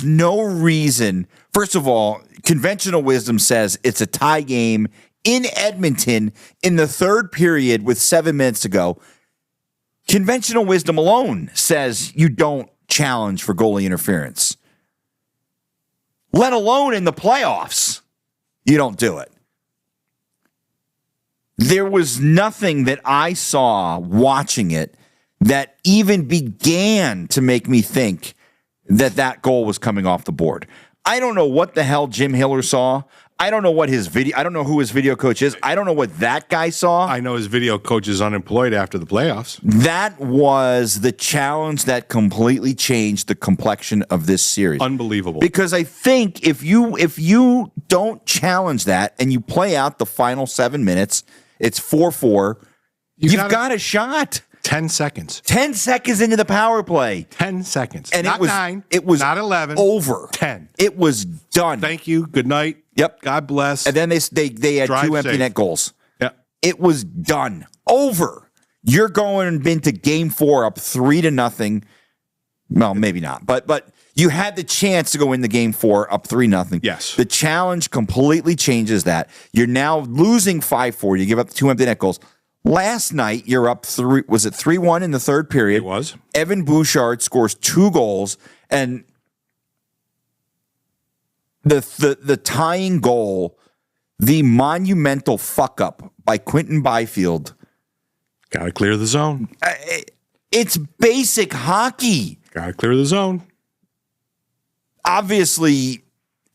no reason. First of all, conventional wisdom says it's a tie game in Edmonton in the third period with 7 minutes to go. Conventional wisdom alone says you don't challenge for goalie interference. Let alone in the playoffs, you don't do it. There was nothing that I saw watching it that even began to make me think that goal was coming off the board. I don't know what the hell Jim Hiller saw. I don't know what I don't know who his video coach is. I don't know what that guy saw. I know his video coach is unemployed after the playoffs. That was the challenge that completely changed the complexion of this series. Unbelievable. Because I think if you don't challenge that and you play out the final 7 minutes, it's 4-4, you've got a shot. 10 seconds. 10 seconds into the power play. 10 seconds. And not it was 9. It was not 11. Over. 10. It was done. Thank you. Good night. Yep. God bless. And then they had Drive 2 empty safe. net goals. Yeah. It was done. Over. You're going into game 4 up 3-0. Well, maybe not. But you had the chance to go into game 4 up 3-0. Yes. The challenge completely changes that. You're now losing 5-4. You give up the 2 empty net goals. Last night, you're up 3-1 in the third period? It was. Evan Bouchard scores 2 goals, and the tying goal, the monumental fuck up by Quentin Byfield. Got to clear the zone. It's basic hockey. Got to clear the zone. Obviously,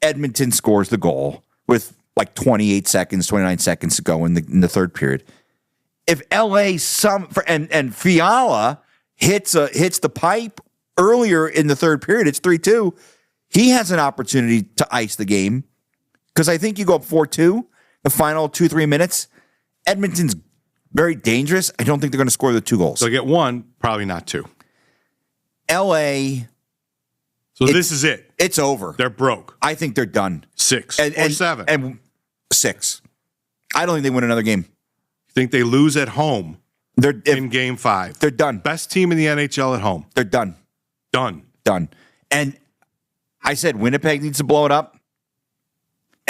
Edmonton scores the goal with like 29 seconds to go in the third period. If LA and Fiala hits the pipe earlier in the third period, it's 3-2. He has an opportunity to ice the game because I think you go up 4-2 the final 2-3 minutes. Edmonton's very dangerous. I don't think they're going to score the 2 goals. They'll get 1, probably not 2. LA. So this is it. It's over. They're broke. I think they're done. 6 or 7. And 6. I don't think they win another game. Think they lose at home in game 5. They're done. Best team in the NHL at home. They're done. Done. And I said Winnipeg needs to blow it up.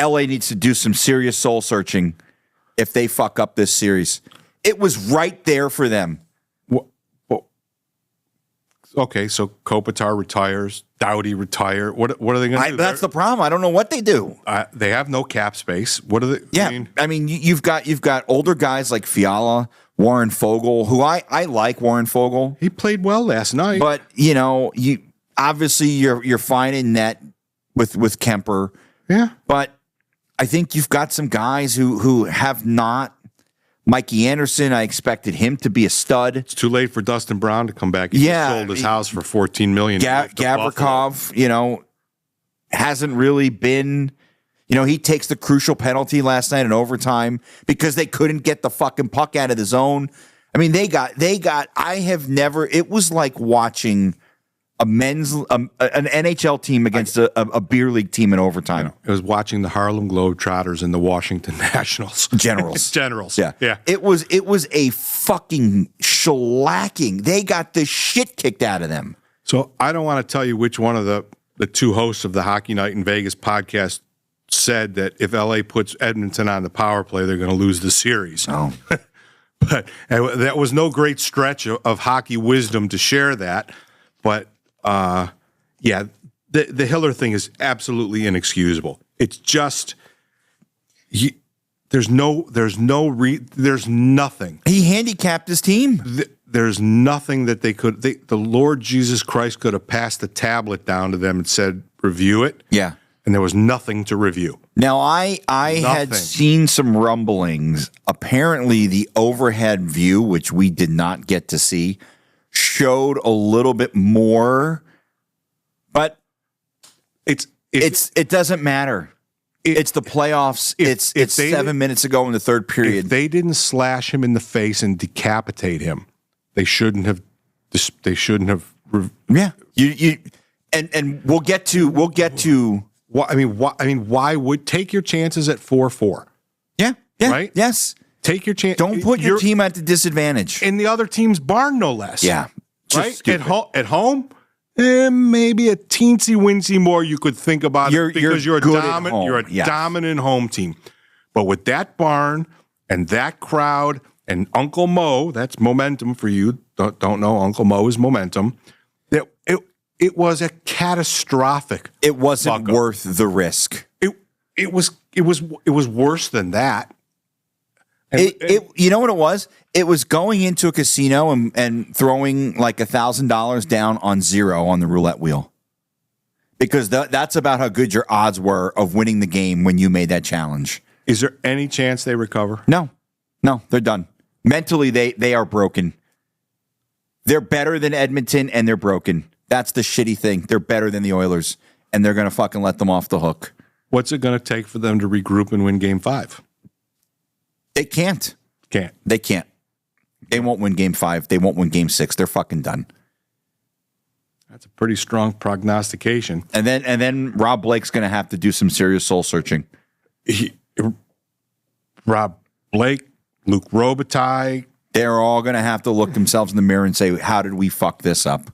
LA needs to do some serious soul searching if they fuck up this series. It was right there for them. Okay, so Kopitar retires, Doughty retire. What are they going to do? That's the problem. I don't know what they do. They have no cap space. What are they? Yeah, I mean you've got older guys like Fiala, Warren Fogle, who I like Warren Fogle. He played well last night, but you obviously you're finding net with Kemper. Yeah, but I think you've got some guys who have not. Mikey Anderson, I expected him to be a stud. It's too late for Dustin Brown to come back. He sold his house for $14 million. Gavrikov, hasn't really been. He takes the crucial penalty last night in overtime because they couldn't get the fucking puck out of the zone. I mean, they got. I have never. It was like watching an NHL team against a beer league team in overtime. It was watching the Harlem Globetrotters and the Washington Nationals. Generals. Yeah. It was a fucking shellacking. They got the shit kicked out of them. So I don't want to tell you which one of the 2 hosts of the Hockey Night in Vegas podcast said that if LA puts Edmonton on the power play, they're going to lose the series. Oh. But that was no great stretch of hockey wisdom to share that. But the Hiller thing is absolutely inexcusable. It's just there's nothing. He handicapped his team. There's nothing that the Lord Jesus Christ could have passed the tablet down to them and said, review it. Yeah. And there was nothing to review. Now, I had seen some rumblings. Apparently, the overhead view, which we did not get to see, showed a little bit more, but it doesn't matter. It's the playoffs. It's 7 minutes ago in the third period. If they didn't slash him in the face and decapitate him, they shouldn't have. Yeah. And we'll get to. Why would take your chances at 4-4? Yeah. Right. Yes. Take your chance. Don't put your team at the disadvantage. in the other team's barn, no less. Yeah. Right? Stupid. At home, maybe a teensy wincy more you could think about it because you're a good at dominant. home. You're a Yes. dominant home team. But with that barn and that crowd and Uncle Mo, that's momentum for you. Don't know Uncle Mo is momentum. It was a catastrophic. It wasn't fuck-up. worth the risk. It was worse than that. And, You know what it was? It was going into a casino and throwing like $1,000 down on zero on the roulette wheel. Because that's about how good your odds were of winning the game when you made that challenge. is there any chance they recover? No, they're done. Mentally, they are broken. They're better than Edmonton, and they're broken. That's the shitty thing. They're better than the Oilers, and they're going to fucking let them off the hook. What's it going to take for them to regroup and win Game 5? They can't. Can't. They can't. They won't win Game 5. They won't win Game 6. They're fucking done. That's a pretty strong prognostication. And then Rob Blake's going to have to do some serious soul searching. Rob Blake, Luke Robitaille. They're all going to have to look themselves in the mirror and say, how did we fuck this up?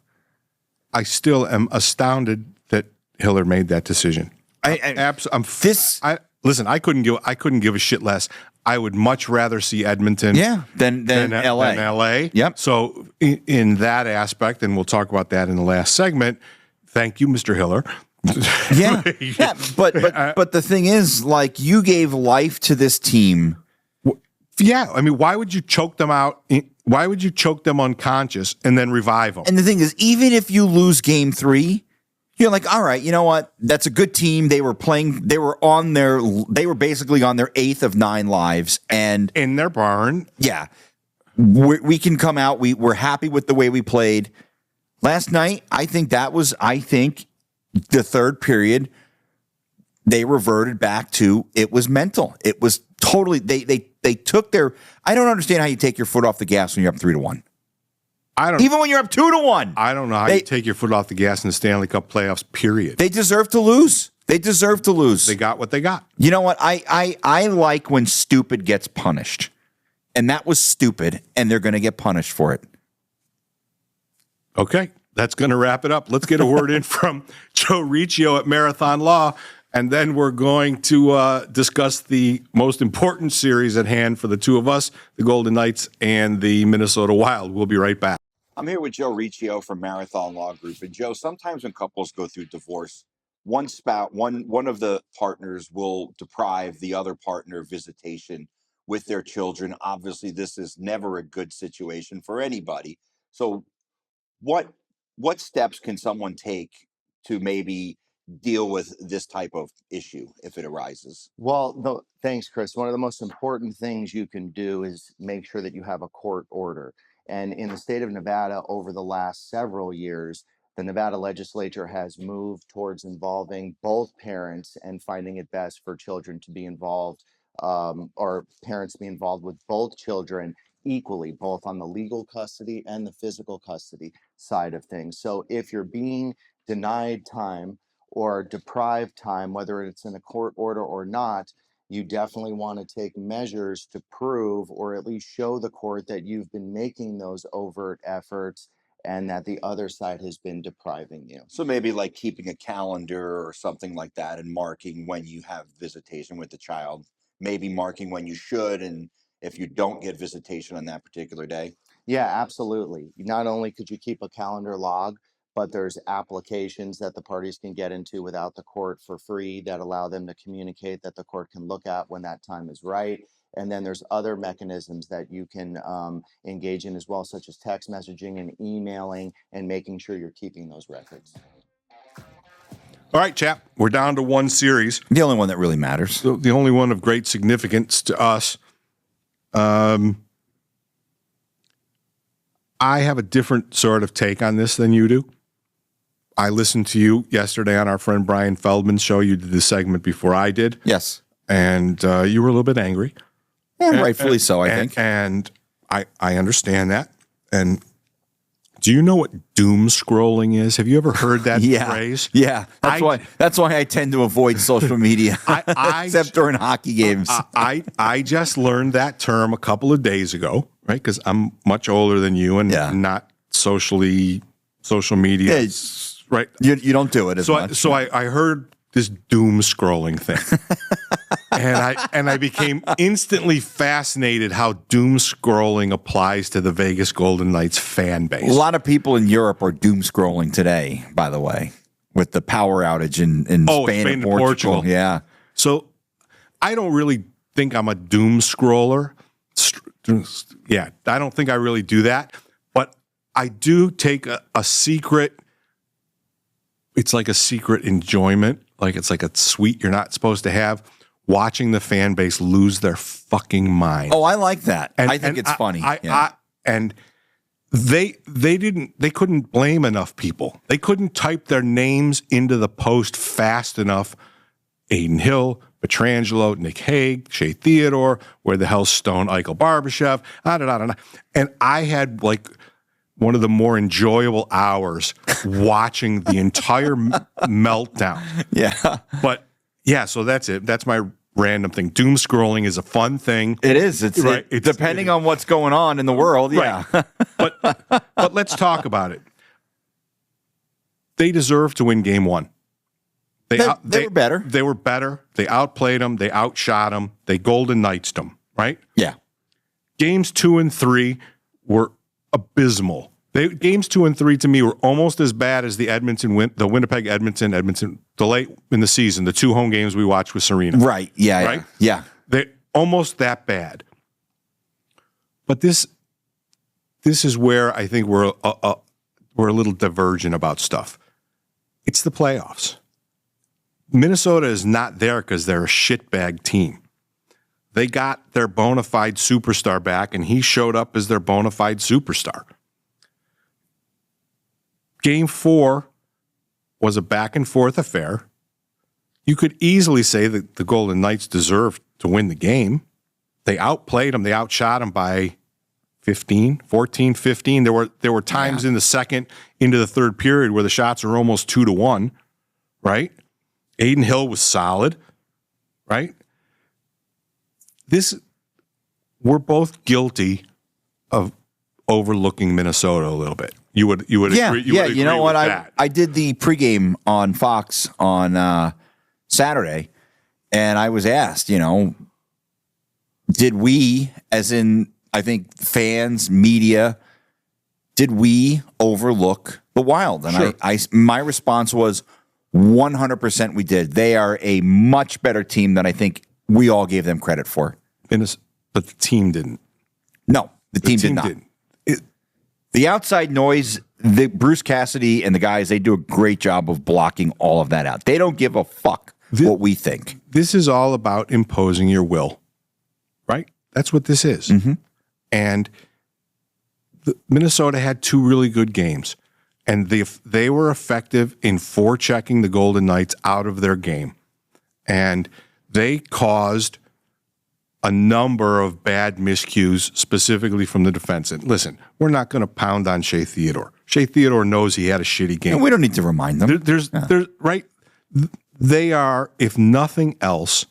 I still am astounded that Hiller made that decision. Listen, I couldn't give a shit less. I would much rather see Edmonton than LA. Than LA. Yep. So in that aspect, and we'll talk about that in the last segment, thank you, Mr. Hiller. Yeah. But the thing is, like, you gave life to this team. Yeah, I mean, why would you choke them out? Why would you choke them unconscious and then revive them? And the thing is, even if you lose Game 3, you're like, all right, you know what? That's a good team. They were basically on their 8th of 9 lives, and In their barn. yeah, we can come out. We're happy with the way we played last night. I think the third period, they reverted back to it was mental. It was totally they took their. I don't understand how you take your foot off the gas when you're up 3-1. Even when you're up 2-1. I don't know how you take your foot off the gas in the Stanley Cup playoffs, period. They deserve to lose. They got what they got. You know what? I like when stupid gets punished. And that was stupid, and they're going to get punished for it. Okay, that's going to wrap it up. Let's get a word in from Joe Riccio at Marathon Law, and then we're going to discuss the most important series at hand for the two of us, the Golden Knights and the Minnesota Wild. We'll be right back. I'm here with Joe Riccio from Marathon Law Group. And Joe, sometimes when couples go through divorce, one of the partners will deprive the other partner of visitation with their children. Obviously, this is never a good situation for anybody. So what steps can someone take to maybe deal with this type of issue if it arises? Well, no, thanks, Chris. One of the most important things you can do is make sure that you have a court order. And in the state of Nevada, over the last several years, the Nevada legislature has moved towards involving both parents and finding it best for children to be involved, or parents to be involved with both children equally, both on the legal custody and the physical custody side of things. So if you're being denied time or deprived time, whether it's in a court order or not, you definitely want to take measures to prove or at least show the court that you've been making those overt efforts and that the other side has been depriving you. So maybe like keeping a calendar or something like that and marking when you have visitation with the child, maybe marking when you should, and if you don't get visitation on that particular day. Yeah, absolutely. Not only could you keep a calendar log, but there's applications that the parties can get into without the court for free that allow them to communicate that the court can look at when that time is right. And then there's other mechanisms that you can engage in as well, such as text messaging and emailing and making sure you're keeping those records. All right, chap, we're down to one series. The only one that really matters. The only one of great significance to us. I have a different sort of take on this than you do. I listened to you yesterday on our friend Brian Feldman's show. You did the segment before I did. Yes. And you were a little bit angry. Yeah, rightfully so, I think. And I understand that. And Do you know what doom scrolling is? Have you ever heard that phrase? Yeah. That's why I tend to avoid social media, except during hockey games. I just learned that term a couple of days ago, right? Because I'm much older than you and not social media, right? You don't do it as much. So I heard this doom scrolling thing. and I became instantly fascinated how doom scrolling applies to the Vegas Golden Knights fan base. A lot of people in Europe are doom scrolling today, by the way, with the power outage in Spain and Portugal. Yeah. So I don't really think I'm a doom scroller. Yeah, I don't think I really do that. But I do take a secret, it's like a secret enjoyment. Like it's like a sweet you're not supposed to have, watching the fan base lose their fucking mind. Oh, I like that. I think it's funny. And they couldn't blame enough people. They couldn't type their names into the post fast enough. Aiden Hill, Petrangelo, Nick Hague, Shea Theodore, where the hell's Stone Eichel Barbashev, and I had like one of the more enjoyable hours watching the entire meltdown. Yeah. But yeah, so that's it. That's my random thing. Doom scrolling is a fun thing. It is. It's right. It's depending on what's going on in the world. Yeah. Right. But let's talk about it. They deserve to win game one. They were better. They were better. They outplayed them. They outshot them. They Golden Knights'd them, right? Yeah. Games 2 and 3 were abysmal. Games 2 and 3 to me were almost as bad as the Winnipeg Edmonton late in the season, the 2 home games we watched with Serena. Right. Yeah. Right. Yeah. They're almost that bad. But this is where I think we're a little divergent about stuff. It's the playoffs. Minnesota is not there because they're a shitbag team. They got their bona fide superstar back, and he showed up as their bona fide superstar. Game 4 was a back-and-forth affair. You could easily say that the Golden Knights deserved to win the game. They outplayed them. They outshot them by 14, 15. There were times in the second into the third period where the shots are almost 2-1, right? Aiden Hill was solid, right? We're both guilty of overlooking Minnesota a little bit. You would agree. You know what? That. I did the pregame on Fox on Saturday, and I was asked, did we, as in I think fans, media, did we overlook the Wild? And sure. My response was 100% we did. They are a much better team than I think we all gave them credit for. But the team didn't. No, the team did not. Didn't. The outside noise, Bruce Cassidy and the guys, they do a great job of blocking all of that out. They don't give a fuck what we think. This is all about imposing your will, right? That's what this is. Mm-hmm. And Minnesota had 2 really good games, and they were effective in forechecking the Golden Knights out of their game. And they caused a number of bad miscues, specifically from the defense. And listen, we're not going to pound on Shea Theodore. Shea Theodore knows he had a shitty game. And we don't need to remind them. There's right. They are, if nothing else,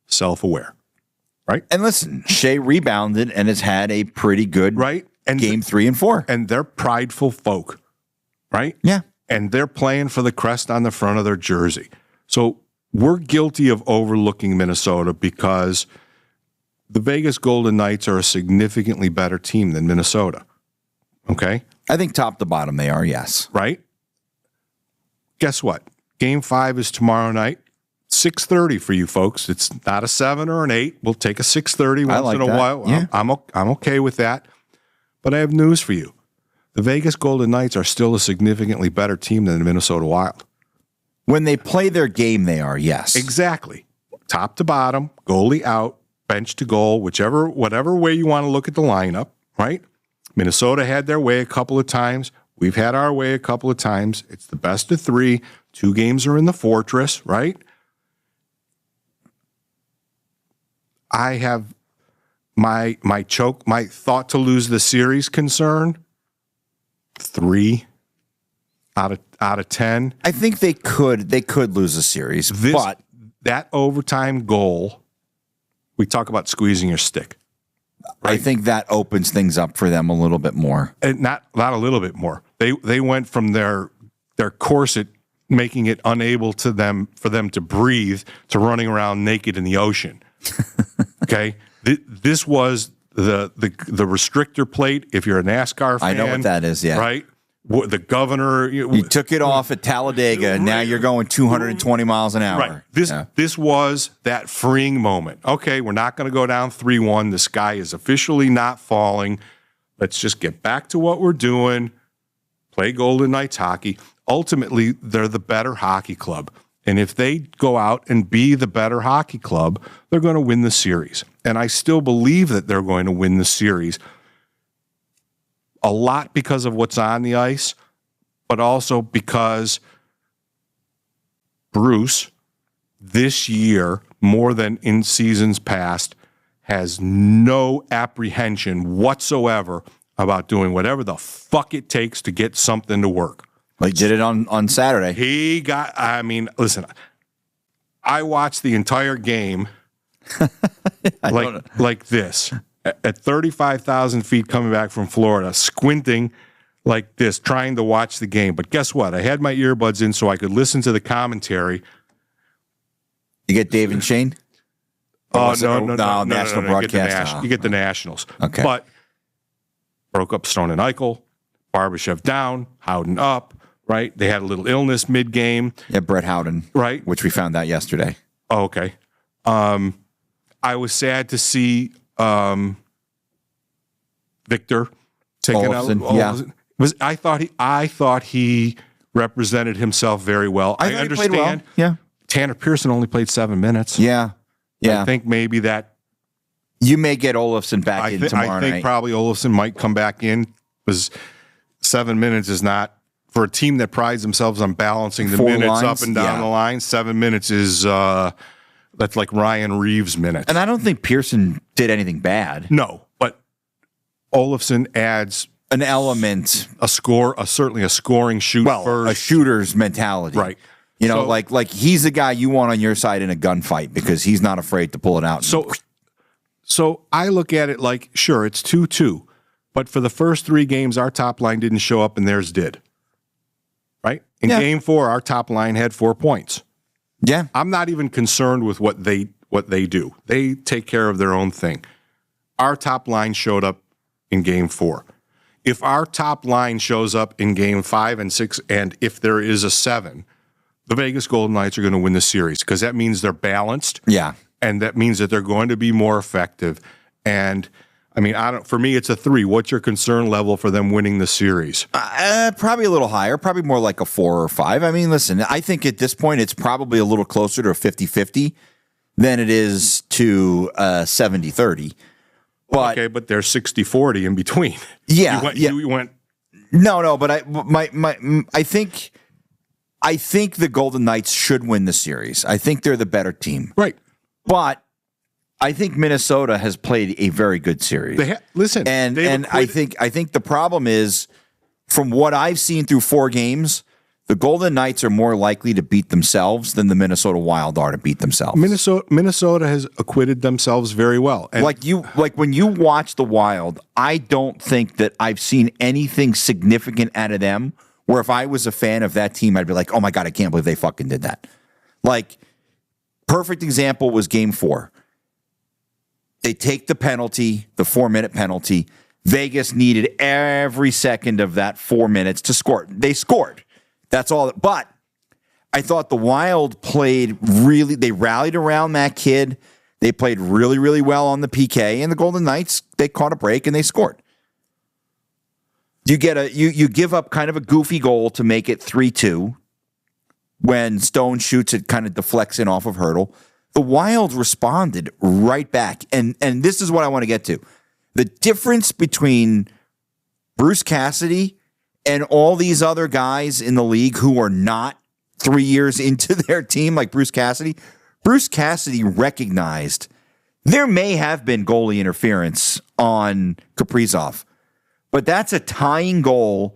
self-aware, right? And listen, Shea rebounded and has had a pretty good game 3 and 4. And they're prideful folk, right? Yeah. And they're playing for the crest on the front of their jersey. So we're guilty of overlooking Minnesota because the Vegas Golden Knights are a significantly better team than Minnesota. Okay? I think top to bottom they are, yes. Right? Guess what? Game 5 is tomorrow night. 6:30 for you folks. It's not a 7 or an 8. We'll take a 6:30 once in a while. Yeah. I'm okay with that. But I have news for you. The Vegas Golden Knights are still a significantly better team than the Minnesota Wild. When they play their game, they are, yes. Exactly. Top to bottom, goalie out, bench to goal, whatever way you want to look at the lineup, right? Minnesota had their way a couple of times. We've had our way a couple of times. It's the best of 3. 2 games are in the Fortress, right? I have my thought to lose the series concern. 3 out of 10. I think they could lose a series, but That overtime goal, we talk about squeezing your stick. I think that opens things up for them a little bit more. And not a little bit more. They went from their corset making it unable for them to breathe to running around naked in the ocean. Okay, this was the restrictor plate. If you're a NASCAR fan, I know what that is. Yeah, right. The governor, you took it off at Talladega, and now you're going 220 miles an hour. Right. This was that freeing moment. Okay, we're not going to go down 3-1. The sky is officially not falling. Let's just get back to what we're doing. Play Golden Knights hockey. Ultimately, they're the better hockey club. And if they go out and be the better hockey club, they're going to win the series. And I still believe that they're going to win the series. A lot because of what's on the ice, but also because Bruce, this year, more than in seasons past, has no apprehension whatsoever about doing whatever the fuck it takes to get something to work. Well, he did it on Saturday. Listen, I watched the entire game like this. At 35,000 feet coming back from Florida, squinting like this, trying to watch the game. But guess what? I had my earbuds in so I could listen to the commentary. You get Dave and Shane? Oh, no, national broadcast. You get the Nationals. Okay. But broke up Stone and Eichel, Barbashev down, Howden up, right? They had a little illness mid-game. Yeah, Brett Howden. Right. Which we found out yesterday. Oh, okay. I was sad to see Victor taking out. I thought he represented himself very well. I understand. Played well. Yeah. Tanner Pearson only played 7 minutes. Yeah. I think maybe that you may get Olofsson back in tomorrow night. I think probably Olofsson might come back in because 7 minutes is not for a team that prides themselves on balancing the 4 minutes lines, up and down the line. 7 minutes is that's like Ryan Reeves minutes. And I don't think Pearson did anything bad. No, but Olofsson adds an element, certainly a scoring shoot first. A shooter's mentality. Right. You know, like he's the guy you want on your side in a gunfight because he's not afraid to pull it out. So I look at it like, sure, it's 2-2, but for the first 3 games, our top line didn't show up and theirs did. Right? In game 4, our top line had 4 points. Yeah. I'm not even concerned with what they do. They take care of their own thing. Our top line showed up in game 4. If our top line shows up in game 5 and 6, and if there is a 7, the Vegas Golden Knights are going to win the series because that means they're balanced. Yeah. And that means that they're going to be more effective. And for me, it's a 3. What's your concern level for them winning the series? Probably a little higher, probably more like a 4 or 5. I mean, listen, I think at this point it's probably a little closer to a 50-50 than it is to a 70-30. But, okay, but there's 60-40 in between. Yeah. You went. No, but I think the Golden Knights should win the series. I think they're the better team. Right. But I think Minnesota has played a very good series. I think the problem is, from what I've seen through 4 games, the Golden Knights are more likely to beat themselves than the Minnesota Wild are to beat themselves. Minnesota has acquitted themselves very well. And when you watch the Wild, I don't think that I've seen anything significant out of them where if I was a fan of that team, I'd be like, oh my God, I can't believe they fucking did that. Like, perfect example was game 4. They take the penalty, the 4-minute penalty. Vegas needed every second of that 4 minutes to score. They scored. That's all. But I thought the Wild played really, they rallied around that kid. They played really, really well on the PK. And the Golden Knights, they caught a break and they scored. You give up kind of a goofy goal to make it 3-2 when Stone shoots it, kind of deflects in off of Hurdle. The Wild responded right back. And this is what I want to get to. The difference between Bruce Cassidy and all these other guys in the league who are not 3 years into their team like Bruce Cassidy recognized there may have been goalie interference on Kaprizov, but that's a tying goal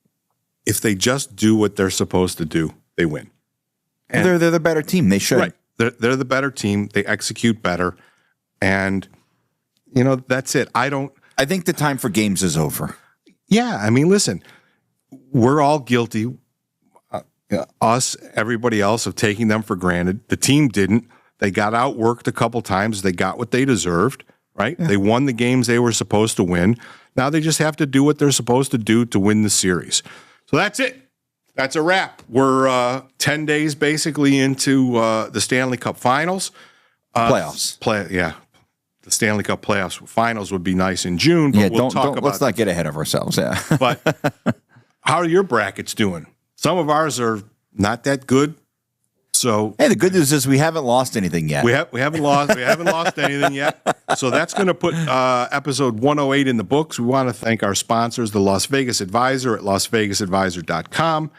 if they just do what they're supposed to do, they win. And they're the better team. They should. Right. They're the better team. They execute better. And, that's it. I think the time for games is over. Yeah. I mean, listen, we're all guilty, us, everybody else, of taking them for granted. The team didn't. They got outworked a couple times. They got what they deserved, right? Yeah. They won the games they were supposed to win. Now they just have to do what they're supposed to do to win the series. So that's it. That's a wrap. We're 10 days basically into the Stanley Cup Finals. Playoffs. The Stanley Cup Playoffs Finals would be nice in June, but we'll talk about let's not get ahead of ourselves, yeah. But how are your brackets doing? Some of ours are not that good. So hey, the good news is we haven't lost anything yet. We haven't lost anything yet. So that's going to put episode 108 in the books. We want to thank our sponsors, the Las Vegas Advisor at lasvegasadvisor.com,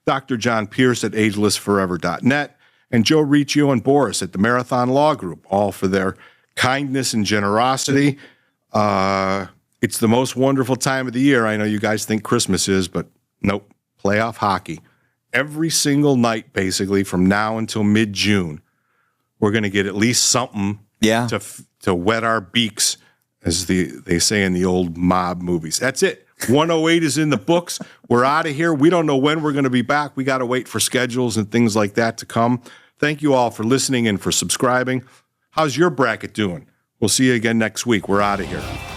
Dr. John Pierce at agelessforever.net, and Joe Riccio and Boris at the Marathon Law Group, all for their kindness and generosity. It's the most wonderful time of the year. I know you guys think Christmas is, but nope, playoff hockey. Every single night, basically, from now until mid-June, we're going to get at least something to wet our beaks, as they say in the old mob movies. That's it. 108 is in the books. We're out of here. We don't know when we're going to be back. We got to wait for schedules and things like that to come. Thank you all for listening and for subscribing. How's your bracket doing? We'll see you again next week. We're out of here.